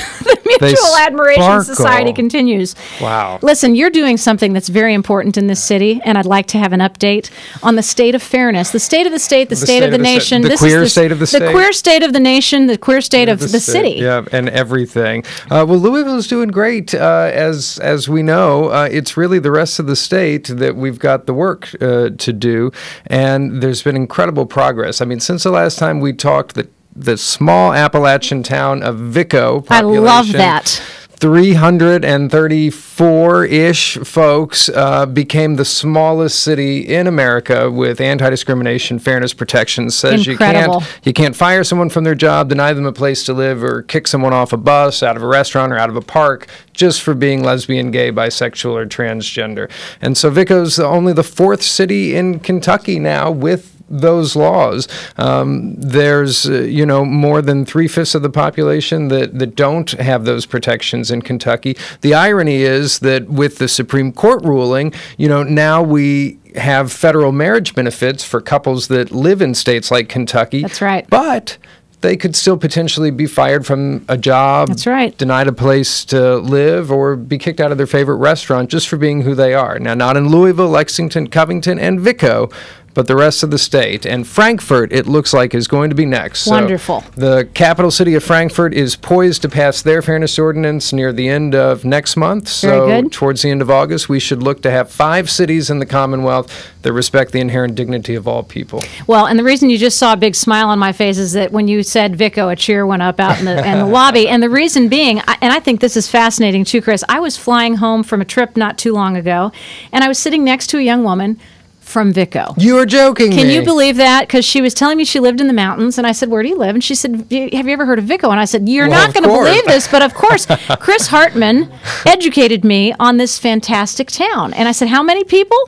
Mutual Admiration Society continues. Wow. Listen, you're doing something that's very important in this city, and I'd like to have an update on the state of fairness, the state of the state, the state of the nation. The queer state of the state. The queer state of the nation, the queer state of the city. Yeah, and everything. Well, Louisville's doing great. As we know, it's really the rest of the state that we've got the work to do, and there's been incredible progress. I mean, since the last time we talked, the small Appalachian town of Vico population, I love that. 334-ish folks became the smallest city in America with anti-discrimination fairness protections. Says you can't fire someone from their job, deny them a place to live, or kick someone off a bus, out of a restaurant, or out of a park just for being lesbian, gay, bisexual, or transgender. And so Vico's only the 4th city in Kentucky now with those laws. There's more than 3/5 of the population that don't have those protections in Kentucky. The irony is that with the Supreme Court ruling, now we have federal marriage benefits for couples that live in states like Kentucky. That's right. But they could still potentially be fired from a job, that's right, denied a place to live, or be kicked out of their favorite restaurant just for being who they are. Now, not in Louisville, Lexington, Covington, and Vico, but the rest of the state. And Frankfort, it looks like, is going to be next. Wonderful. So the capital city of Frankfort is poised to pass their fairness ordinance near the end of next month. Very good. Towards the end of August, we should look to have 5 cities in the Commonwealth that respect the inherent dignity of all people. Well, and the reason you just saw a big smile on my face is that when you said Vico, a cheer went up out in the lobby. And the reason being, and I think this is fascinating too, Chris, I was flying home from a trip not too long ago, and I was sitting next to a young woman from Vico. You are joking Can you believe that? Because she was telling me she lived in the mountains, and I said, where do you live? And she said, have you ever heard of Vico? And I said, you're not going to believe this, but of course, Chris Hartman educated me on this fantastic town. And I said, how many people?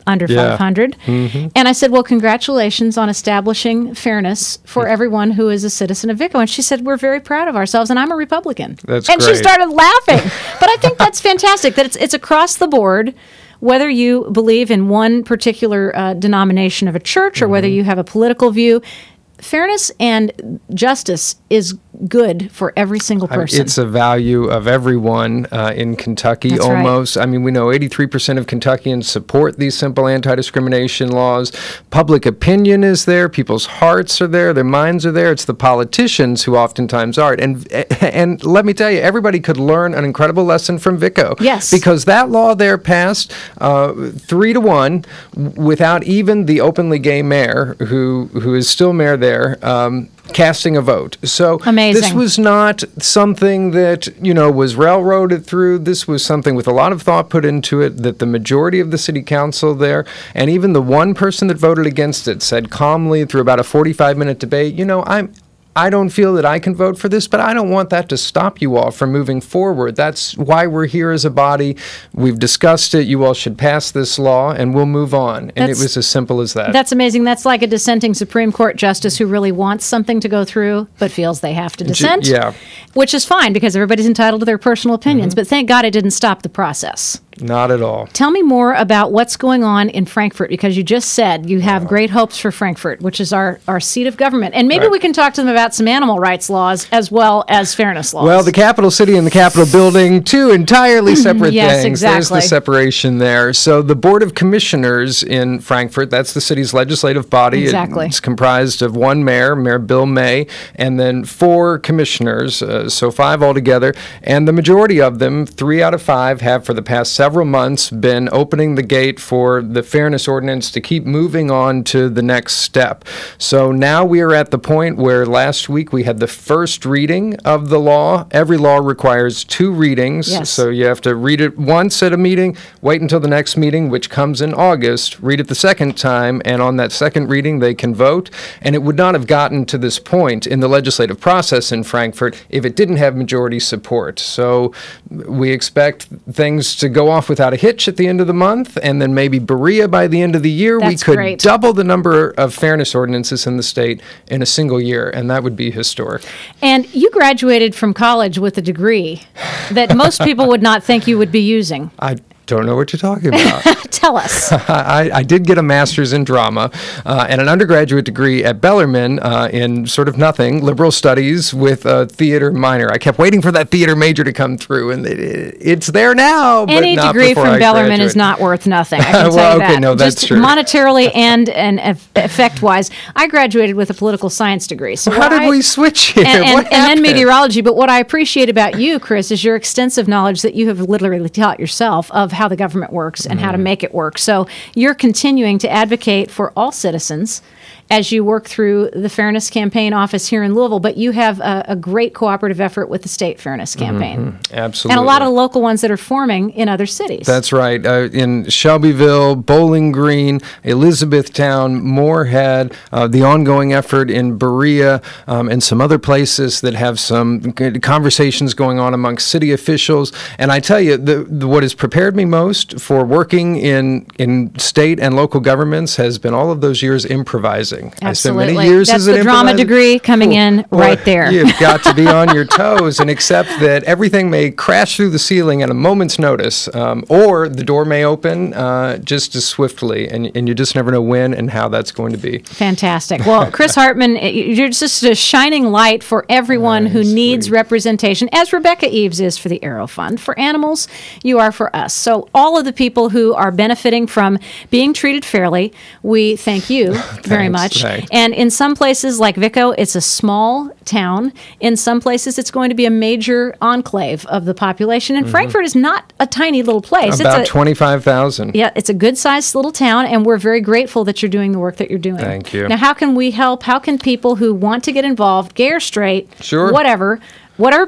Under 500. Mm-hmm. And I said, well, congratulations on establishing fairness for everyone who is a citizen of Vico. And she said, we're very proud of ourselves, and I'm a Republican. That's and great. She started laughing. But I think that's fantastic, that it's across the board, whether you believe in one particular denomination of a church or whether you have a political view. Fairness and justice is good for every single person. It's a value of everyone in Kentucky. That's almost. Right. I mean, we know 83% of Kentuckians support these simple anti-discrimination laws. Public opinion is there. People's hearts are there. Their minds are there. It's the politicians who oftentimes aren't. And let me tell you, everybody could learn an incredible lesson from Vico. Yes. Because that law there passed 3-1 without even the openly gay mayor, who is still mayor there, casting a vote. So amazing. This was not something that, was railroaded through. This was something with a lot of thought put into it, that the majority of the city council there, and even the one person that voted against it, said calmly through about a 45-minute debate, I don't feel that I can vote for this, but I don't want that to stop you all from moving forward. That's why we're here as a body. We've discussed it. You all should pass this law, and we'll move on. And it was as simple as that. That's amazing. That's like a dissenting Supreme Court justice who really wants something to go through, but feels they have to dissent. Yeah. Which is fine, because everybody's entitled to their personal opinions. But thank God it didn't stop the process. Not at all. Tell me more about what's going on in Frankfort, because you just said you have great hopes for Frankfort, which is our seat of government. And maybe we can talk to them about some animal rights laws as well as fairness laws. Well, the Capitol City and the Capitol Building, 2 entirely separate yes, things. Exactly. There's the separation there. So the Board of Commissioners in Frankfort, that's the city's legislative body. Exactly. It's comprised of one mayor, Mayor Bill May, and then 4 commissioners, so 5 altogether. And the majority of them, 3 out of 5, have for the past several months been opening the gate for the fairness ordinance to keep moving on to the next step. So now we are at the point where last week we had the first reading of the law. Every law requires 2 readings. Yes. So you have to read it once at a meeting, wait until the next meeting, which comes in August, read it the second time, and on that second reading they can vote. And it would not have gotten to this point in the legislative process in Frankfort if it didn't have majority support. So we expect things to go off without a hitch at the end of the month, and then maybe Berea by the end of the year. That's we could great. double the number of fairness ordinances in the state in a single year, and that would be historic. And you graduated from college with a degree that most people would not think you would be using. Don't know what you're talking about. Tell us. I did get a master's in drama and an undergraduate degree at Bellarmine in sort of nothing, liberal studies with a theater minor. I kept waiting for that theater major to come through, and it's there now. Any but not degree before from I Bellarmine graduate. is not worth nothing. I can tell well, you okay, that. no, that's Just true. monetarily and effect-wise. I graduated with a political science degree. So how did we switch here? And then meteorology. But what I appreciate about you, Chris, is your extensive knowledge that you have literally taught yourself of how the government works and how to make it work. So you're continuing to advocate for all citizens as you work through the Fairness Campaign office here in Louisville, but you have a great cooperative effort with the State Fairness Campaign. Absolutely. And a lot of local ones that are forming in other cities. That's right. In Shelbyville, Bowling Green, Elizabethtown, Moorhead, the ongoing effort in Berea, and some other places that have some good conversations going on amongst city officials. And I tell you, what has prepared me most for working in state and local governments has been all of those years improvising. Absolutely. I spent many years That's as an the drama improviser. degree coming in right there. You've got to be on your toes and accept that everything may crash through the ceiling at a moment's notice, or the door may open just as swiftly, and you just never know when and how that's going to be. Fantastic. Well, Chris Hartman, you're just a shining light for everyone who needs representation, as Rebecca Eves is for the Aero Fund. For animals, you are for us. So all of the people who are benefiting from being treated fairly, we thank you very much. Thanks. And in some places like Vico, it's a small town. In some places, it's going to be a major enclave of the population. And Frankfort is not a tiny little place. About 25,000. Yeah, it's a good-sized little town, and we're very grateful that you're doing the work that you're doing. Thank you. Now, how can we help? How can people who want to get involved, gay or straight, Sure. whatever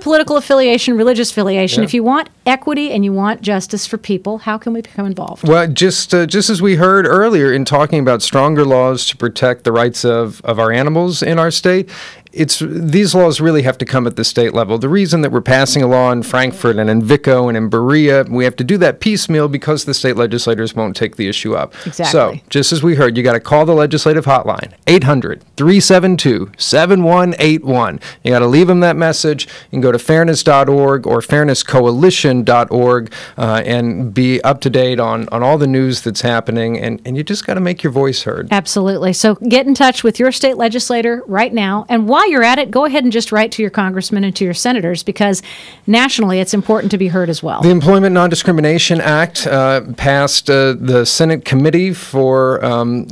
political affiliation, religious affiliation, if you want equity and you want justice for people, how can we become involved? Well, just as we heard earlier in talking about stronger laws to protect the rights of our animals in our state, these laws really have to come at the state level. The reason that we're passing a law in Frankfort and in Vico and in Berea, we have to do that piecemeal because the state legislators won't take the issue up. Exactly. So, just as we heard, you got to call the legislative hotline, 800-372-7181. You got to leave them that message. You can go to fairness.org or fairnesscoalition.org and be up to date on all the news that's happening, and you just got to make your voice heard. Absolutely. So get in touch with your state legislator right now, and while you're at it, go ahead and just write to your congressman and to your senators, because nationally it's important to be heard as well. The Employment Non-Discrimination Act passed the Senate committee for an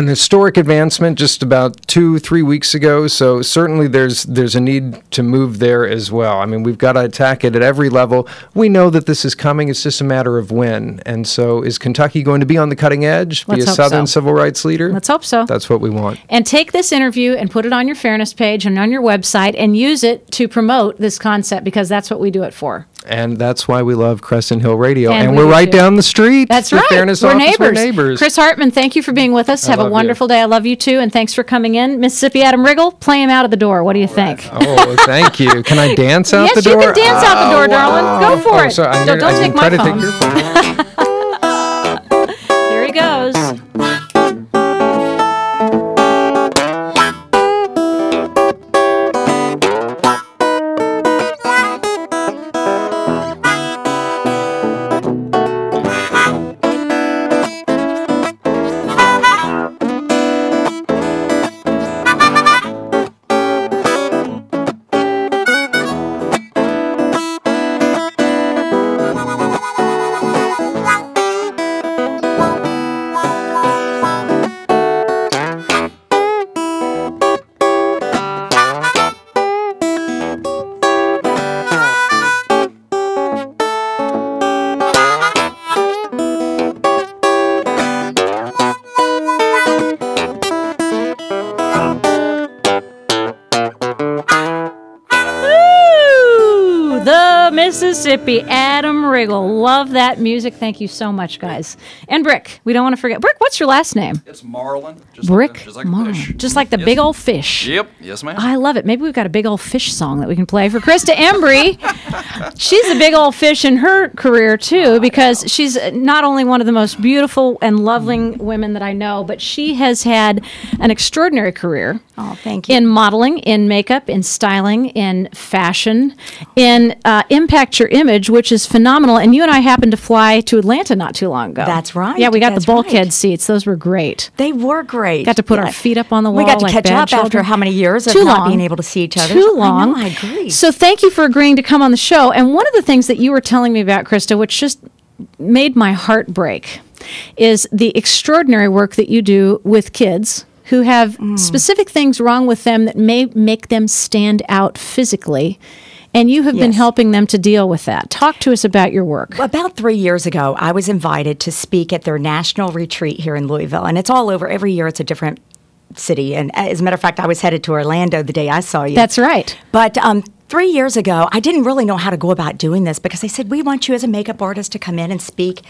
historic advancement just about 2-3 weeks ago. So certainly there's a need to move there as well. I mean, we've got to attack it at every level. We know that this is coming. It's just a matter of when. And so is Kentucky going to be on the cutting edge, be a Southern civil rights leader? Let's hope so. That's what we want. And take this interview and put it on your fairness page and on your website and use it to promote this concept, because that's what we do it for. And that's why we love Crescent Hill Radio. And we we're right too. down the street. That's the right. Fairness We're office. neighbors. We're neighbors. Chris Hartman, thank you for being with us. Have a wonderful day. I love you too. And thanks for coming in. Mississippi Adam Riggle, play him out of the door. What do you think? Oh, thank you. Can I dance out the door? Yes, you can dance out the door, darling. Go for it. Sorry, Don't take my phone. Take your phone. Here he goes. Mississippi, Adam Riggle. Love that music. Thank you so much, guys. And Brick, we don't want to forget. Brick, what's your last name? It's Marlin. Brick just like Marlin. fish. Just like the big old fish. Yep. Yes, ma'am. I love it. Maybe we've got a big old fish song that we can play for Krista Embry. She's a big old fish in her career, too, because she's not only one of the most beautiful and loving women that I know, but she has had an extraordinary career. Oh, thank you. In modeling, in makeup, in styling, in fashion, in impacting affect your image, which is phenomenal. And you and I happened to fly to Atlanta not too long ago. That's right. Yeah, we got the bulkhead seats. Those were great. They were great. Got to put our feet up on the wall. We got to like catch up children. after how many years of not being able to see each other? Too long. I agree. So thank you for agreeing to come on the show. And one of the things that you were telling me about, Krista, which just made my heart break, is the extraordinary work that you do with kids who have specific things wrong with them that may make them stand out physically. And you have been helping them to deal with that. Talk to us about your work. About 3 years ago, I was invited to speak at their national retreat here in Louisville. And it's all over. Every year it's a different city. And as a matter of fact, I was headed to Orlando the day I saw you. That's right. But 3 years ago, I didn't really know how to go about doing this because they said, we want you as a makeup artist to come in and speak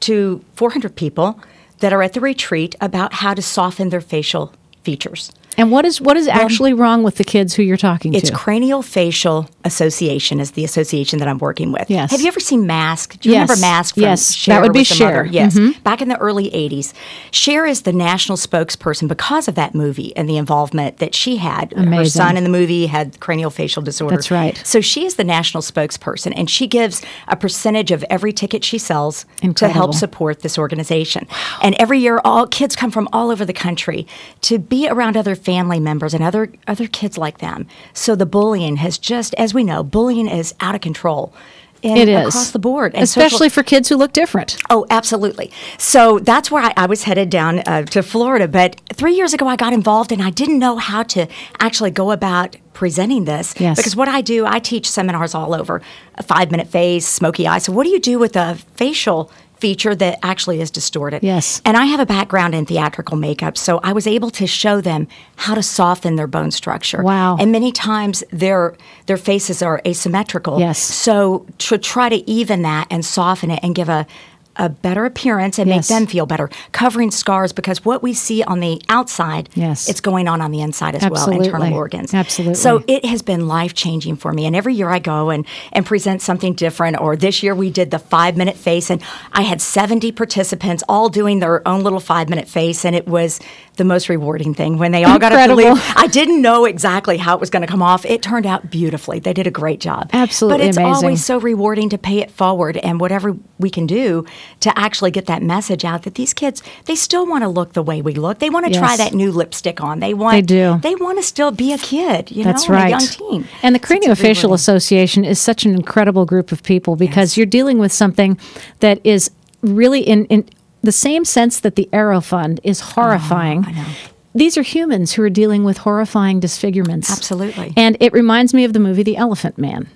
to 400 people that are at the retreat about how to soften their facial features. And what is actually wrong with the kids who you're talking to? It's Craniofacial Association is the association that I'm working with. Yes. Have you ever seen Mask? Do you remember Mask from Cher? That would be with the Cher. mother? Yes. Back in the early 80s. Cher is the national spokesperson because of that movie and the involvement that she had. Amazing. Her son in the movie had craniofacial disorder. That's right. So she is the national spokesperson, and she gives a percentage of every ticket she sells to help support this organization. Wow. And every year, all kids come from all over the country to be around other family members and other kids like them. So the bullying has just, as we know, bullying is out of control. It is. Across the board. And especially for kids who look different. Oh, absolutely. So that's where I was headed down to Florida. But 3 years ago, I got involved, and I didn't know how to actually go about presenting this. Yes. Because what I do, I teach seminars all over. A 5-minute face, smoky eye. So what do you do with a facial feature that actually is distorted? Yes. And I have a background in theatrical makeup, so I was able to show them how to soften their bone structure. Wow. And many times their faces are asymmetrical. Yes. So to try to even that and soften it and give a better appearance and make them feel better, covering scars, because what we see on the outside, it's going on the inside as well, internal organs. Absolutely. So it has been life-changing for me, and every year I go and present something different, or this year we did the 5-minute face, and I had 70 participants all doing their own little 5-minute face, and it was the most rewarding thing when they all got up to leave. I didn't know exactly how it was going to come off. It turned out beautifully. They did a great job. Absolutely But it's amazing. always so rewarding to pay it forward, and whatever we can do to actually get that message out that these kids, they still want to look the way we look. They want to try that new lipstick on. They do. They want to still be a kid, That's know, right. a young teen. And the Craniofacial Association is such an incredible group of people because you're dealing with something that is really in the same sense that the Arrow Fund is horrifying. I know. These are humans who are dealing with horrifying disfigurements. Absolutely. And it reminds me of the movie The Elephant Man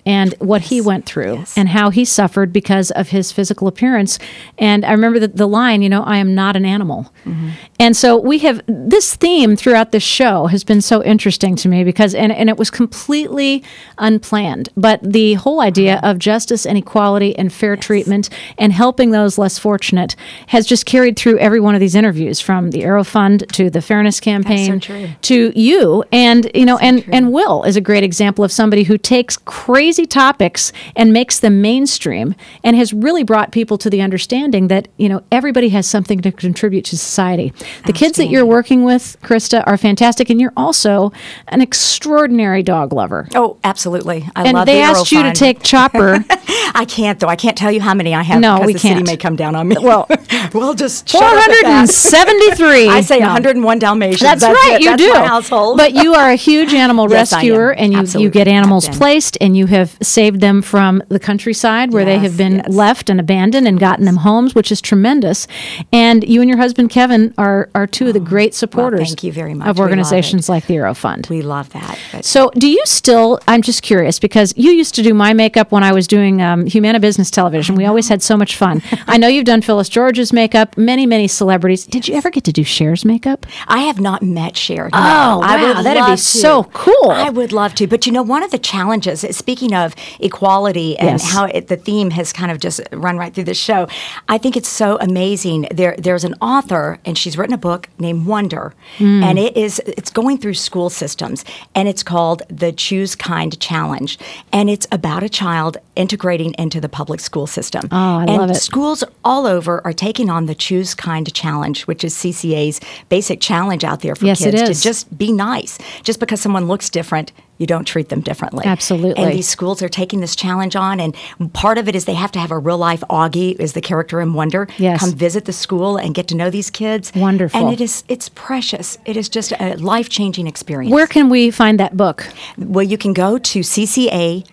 and what he went through and how he suffered because of his physical appearance. And I remember the line, I am not an animal. Mm-hmm. And so we have this theme throughout this show has been so interesting to me because, and it was completely unplanned, but the whole idea of justice and equality and fair treatment and helping those less fortunate has just carried through every one of these interviews, from the Arrow Fund to the Fairness Campaign to you. And, and Will is a great example of somebody who takes crazy topics and makes them mainstream and has really brought people to the understanding that, everybody has something to contribute to society. The kids that you're working with, Krista, are fantastic, and you're also an extraordinary dog lover. Oh, absolutely. I love the And they asked you to take Chopper. I can't, though. I can't tell you how many I have because the city may come down on me. Well, we'll just 473. I say 101 Dalmatians. That's right, you do. My household. But you are a huge animal rescuer, and you get animals placed, and you have saved them from the countryside where they have been left and abandoned and gotten them homes, which is tremendous. And you and your husband, Kevin, are two of the great supporters thank you very much. of organizations like the Arrow Fund. We love that. So do you still, I'm just curious, because you used to do my makeup when I was doing Humana Business Television. We always had so much fun. I know you've done Phyllis George's makeup, many, many celebrities. Did you ever get to do Cher's makeup? I have not met Cher. No. Oh, wow, that'd be so cool. I would love to. But one of the challenges, speaking of equality and how the theme has kind of just run right through the show, I think it's so amazing. There's an author, and she's written a book named Wonder, and it's going through school systems, and it's called the Choose Kind Challenge, and it's about a child integrating into the public school system. Oh, I love it. Schools all over are taking on the Choose Kind Challenge, which is CCA's basic challenge out there for kids to just be nice. Just because someone looks different you don't treat them differently. Absolutely. And these schools are taking this challenge on, and part of it is they have to have a real-life Augie, is the character in Wonder, come visit the school and get to know these kids. Wonderful. And it's precious. It is just a life-changing experience. Where can we find that book? Well, you can go to CCA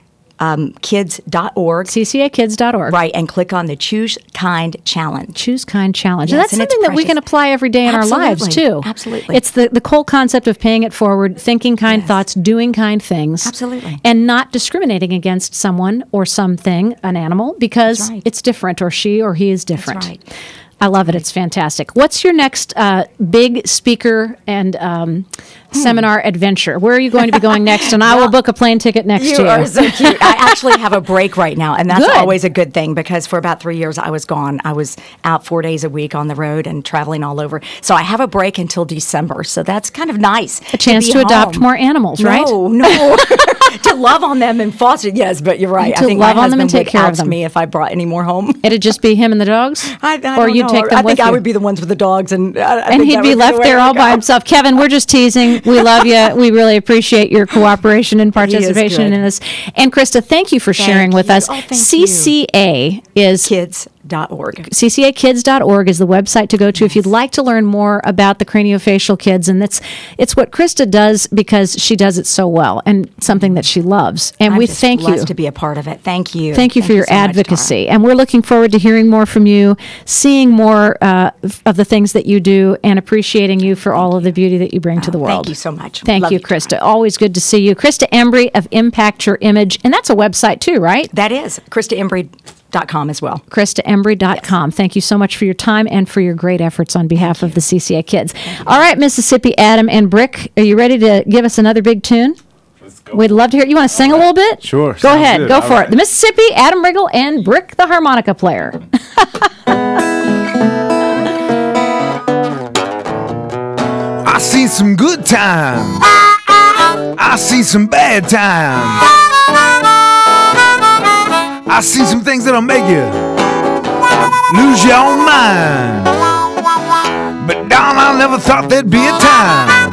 kids.org. CCAkids.org. Right, and click on the Choose Kind Challenge. Choose Kind Challenge. Yes, and that's something that we can apply every day in our lives, too. Absolutely. It's the whole concept of paying it forward, thinking kind thoughts, doing kind things. Absolutely. And not discriminating against someone or something, an animal, because it's different, or she or he is different. That's right. I love it. It's fantastic. What's your next big speaker and seminar adventure? Where are you going to be going next? And I will book a plane ticket next year. You are so cute. I actually have a break right now, and that's always a good thing, because for about 3 years I was gone. I was out 4 days a week on the road and traveling all over. So I have a break until December. So that's kind of nice. A chance to adopt more animals, right? No. To love on them and foster. Yes, but you're right. To love on them and take care of them. Me if I brought any more home. It'd just be him and the dogs? I or you'd take them I with think I would be the ones with the dogs, and he'd be left there all by himself. Kevin, we're just teasing. We love you. We really appreciate your cooperation and participation in this. And Krista, thank you for sharing with us. CCA is kids.org. CCAkids.org is the website to go to if you'd like to learn more about the craniofacial kids. And it's what Krista does because she does it so well, and something that she loves. And we thank you to be a part of it. Thank you. Thank you for your advocacy. And we're looking forward to hearing more from you, seeing more of the things that you do, and appreciating you for all of the beauty that you bring to the world. Thank you so much. Thank you, Krista. Always good to see you. Krista Embry of Impact Your Image. And that's a website too, right? That is. KristaEmbry.com as well. KristaEmbry.com. Yes. Thank you so much for your time and for your great efforts on behalf of the CCA Kids. All right, Mississippi, Adam, and Brick, are you ready to give us another big tune? We'd love to hear it. You want to sing a little bit? Sure. Go ahead. Good. Go for it. The Mississippi, Adam Riggle, and Brick the harmonica player. I seen some good times. I seen some bad times. I seen some things that'll make you lose your own mind. But darn, I never thought there'd be a time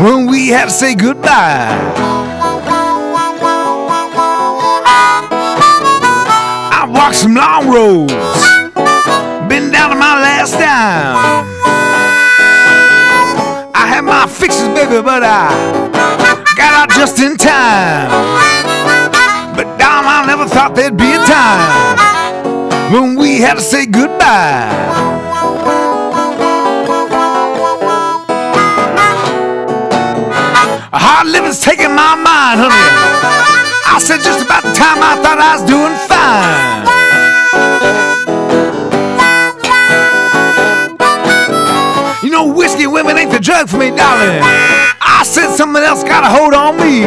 when we had to say goodbye. I walked some long roads, been down to my last dime. I had my fixes, baby, but I got out just in time. But darn, I never thought there'd be a time when we had to say goodbye. Hard living's taking my mind, honey. I said just about the time I thought I was doing fine. You know, whiskey and women ain't the drug for me, darling. I said something else got a hold on me.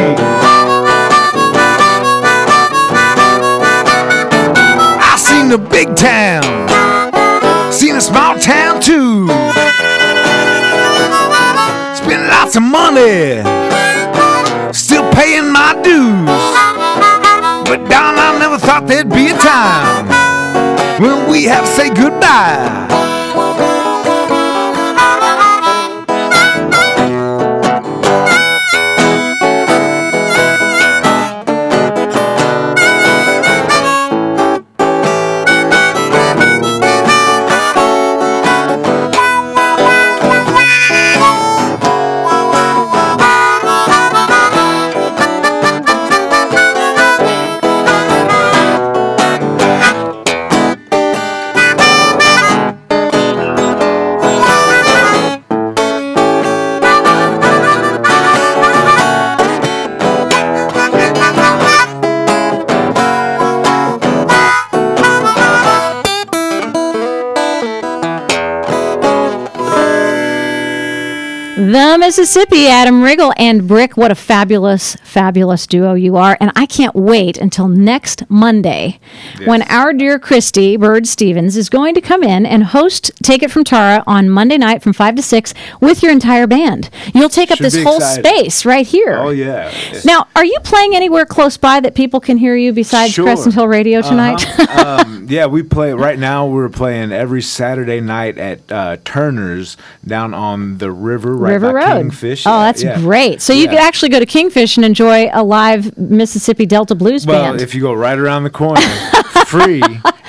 I seen the big town, seen a small town too. Spent lots of money, still paying my dues. But darn, I never thought there'd be a time when we have to say goodbye. The Mississippi, Adam Riggle and Brick. What a fabulous, fabulous duo you are. And I can't wait until next Monday when our dear Christy Bird Stevens is going to come in and host Take It From Tara on Monday night from 5 to 6 with your entire band. You'll take up this whole space right here. Oh, yeah. Now, are you playing anywhere close by that people can hear you besides Crescent Hill Radio tonight? Yeah, we play. Right now, we're playing every Saturday night at Turner's down on the river, right road. Kingfish. Oh, that's great. So you could actually go to Kingfish and enjoy a live Mississippi Delta Blues band. Well, if you go right around the corner, free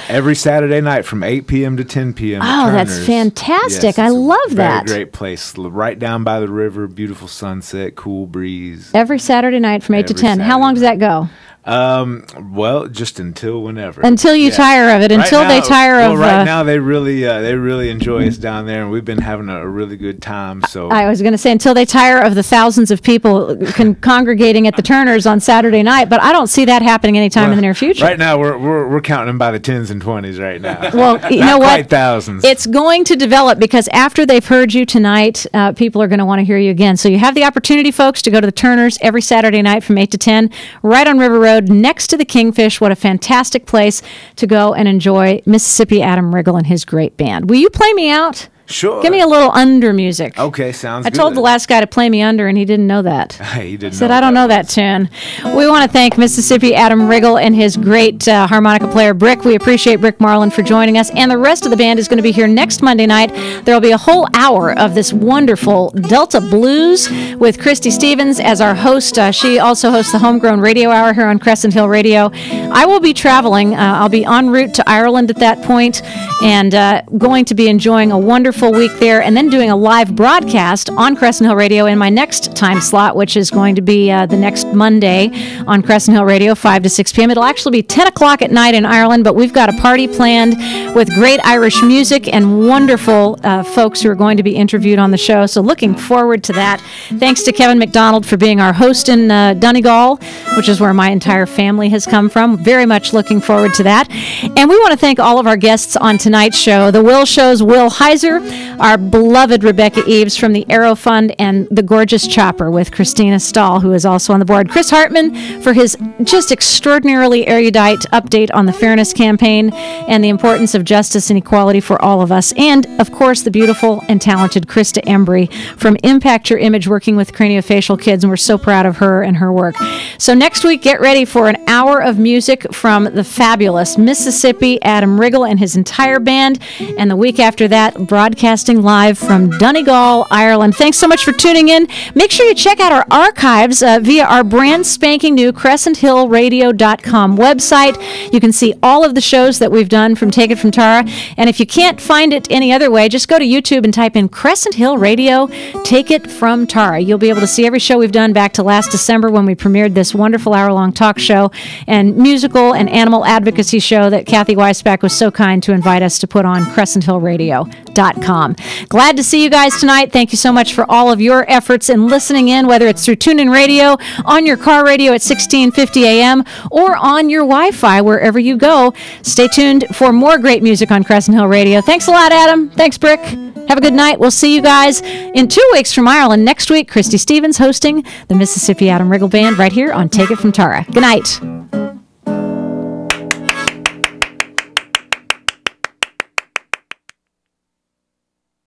every Saturday night from 8 p.m. to 10 p.m. Oh, that's fantastic. Yes, I love that. Great place. Right down by the river, beautiful sunset, cool breeze. Every Saturday night from 8 to 10. How long does that go? Well, just until whenever. Until you tire of it. Until they tire of. Right now they really enjoy us down there, and we've been having a really good time. So I was going to say until they tire of the thousands of people congregating at the Turners on Saturday night, but I don't see that happening anytime in the near future. Right now we're counting them by the 10s and 20s right now. Well, you know what? Quite thousands. It's going to develop because after they've heard you tonight, people are going to want to hear you again. So you have the opportunity, folks, to go to the Turners every Saturday night from 8 to 10, right on River Road, next to the Kingfish. What a fantastic place to go and enjoy Mississippi Adam Riggle and his great band. Will you play me out? Sure. Give me a little under music. Okay, sounds good. I told the last guy to play me under, and he didn't know that. He didn't. He said, I don't know that tune. We want to thank Mississippi Adam Riggle and his great harmonica player, Brick. We appreciate Brick Marlin for joining us. And the rest of the band is going to be here next Monday night. There will be a whole hour of this wonderful Delta Blues with Christy Stevens as our host. She also hosts the Homegrown Radio Hour here on Crescent Hill Radio. I will be traveling. I'll be en route to Ireland at that point and going to be enjoying a wonderful week there, and then doing a live broadcast on Crescent Hill Radio in my next time slot, which is going to be the next Monday on Crescent Hill Radio, 5 to 6 p.m. It'll actually be 10 o'clock at night in Ireland, but we've got a party planned with great Irish music and wonderful folks who are going to be interviewed on the show, so looking forward to that. Thanks to Kevin McDonald for being our host in Donegal, which is where my entire family has come from. Very much looking forward to that. And we want to thank all of our guests on tonight's show. The Will Show's Will Heiser, our beloved Rebecca Eves from the Arrow Fund, and the gorgeous Chopper with Christina Stahl, who is also on the board. Chris Hartman for his just extraordinarily erudite update on the Fairness Campaign and the importance of justice and equality for all of us. And, of course, the beautiful and talented Krista Embry from Impact Your Image, working with craniofacial kids, and we're so proud of her and her work. So next week, get ready for an hour of music from the fabulous Mississippi Adam Riggle and his entire band, and the week after that, broadcasting live from Donegal, Ireland. Thanks so much for tuning in. Make sure you check out our archives via our brand spanking new CrescentHillRadio.com website. You can see all of the shows that we've done from Take It From Tara. And if you can't find it any other way, just go to YouTube and type in Crescent Hill Radio, Take It From Tara. You'll be able to see every show we've done back to last December when we premiered this wonderful hour-long talk show and musical and animal advocacy show that Kathy Weisbach was so kind to invite us to put on CrescentHillRadio.com. Glad to see you guys tonight. Thank you so much for all of your efforts in listening in, whether it's through TuneIn Radio, on your car radio at 1650 AM, or on your Wi-Fi, wherever you go. Stay tuned for more great music on Crescent Hill Radio. Thanks a lot, Adam. Thanks, Brick. Have a good night. We'll see you guys in 2 weeks from Ireland. Next week, Christy Stevens hosting the Mississippi Adam Riggle Band right here on Take It From Tara. Good night.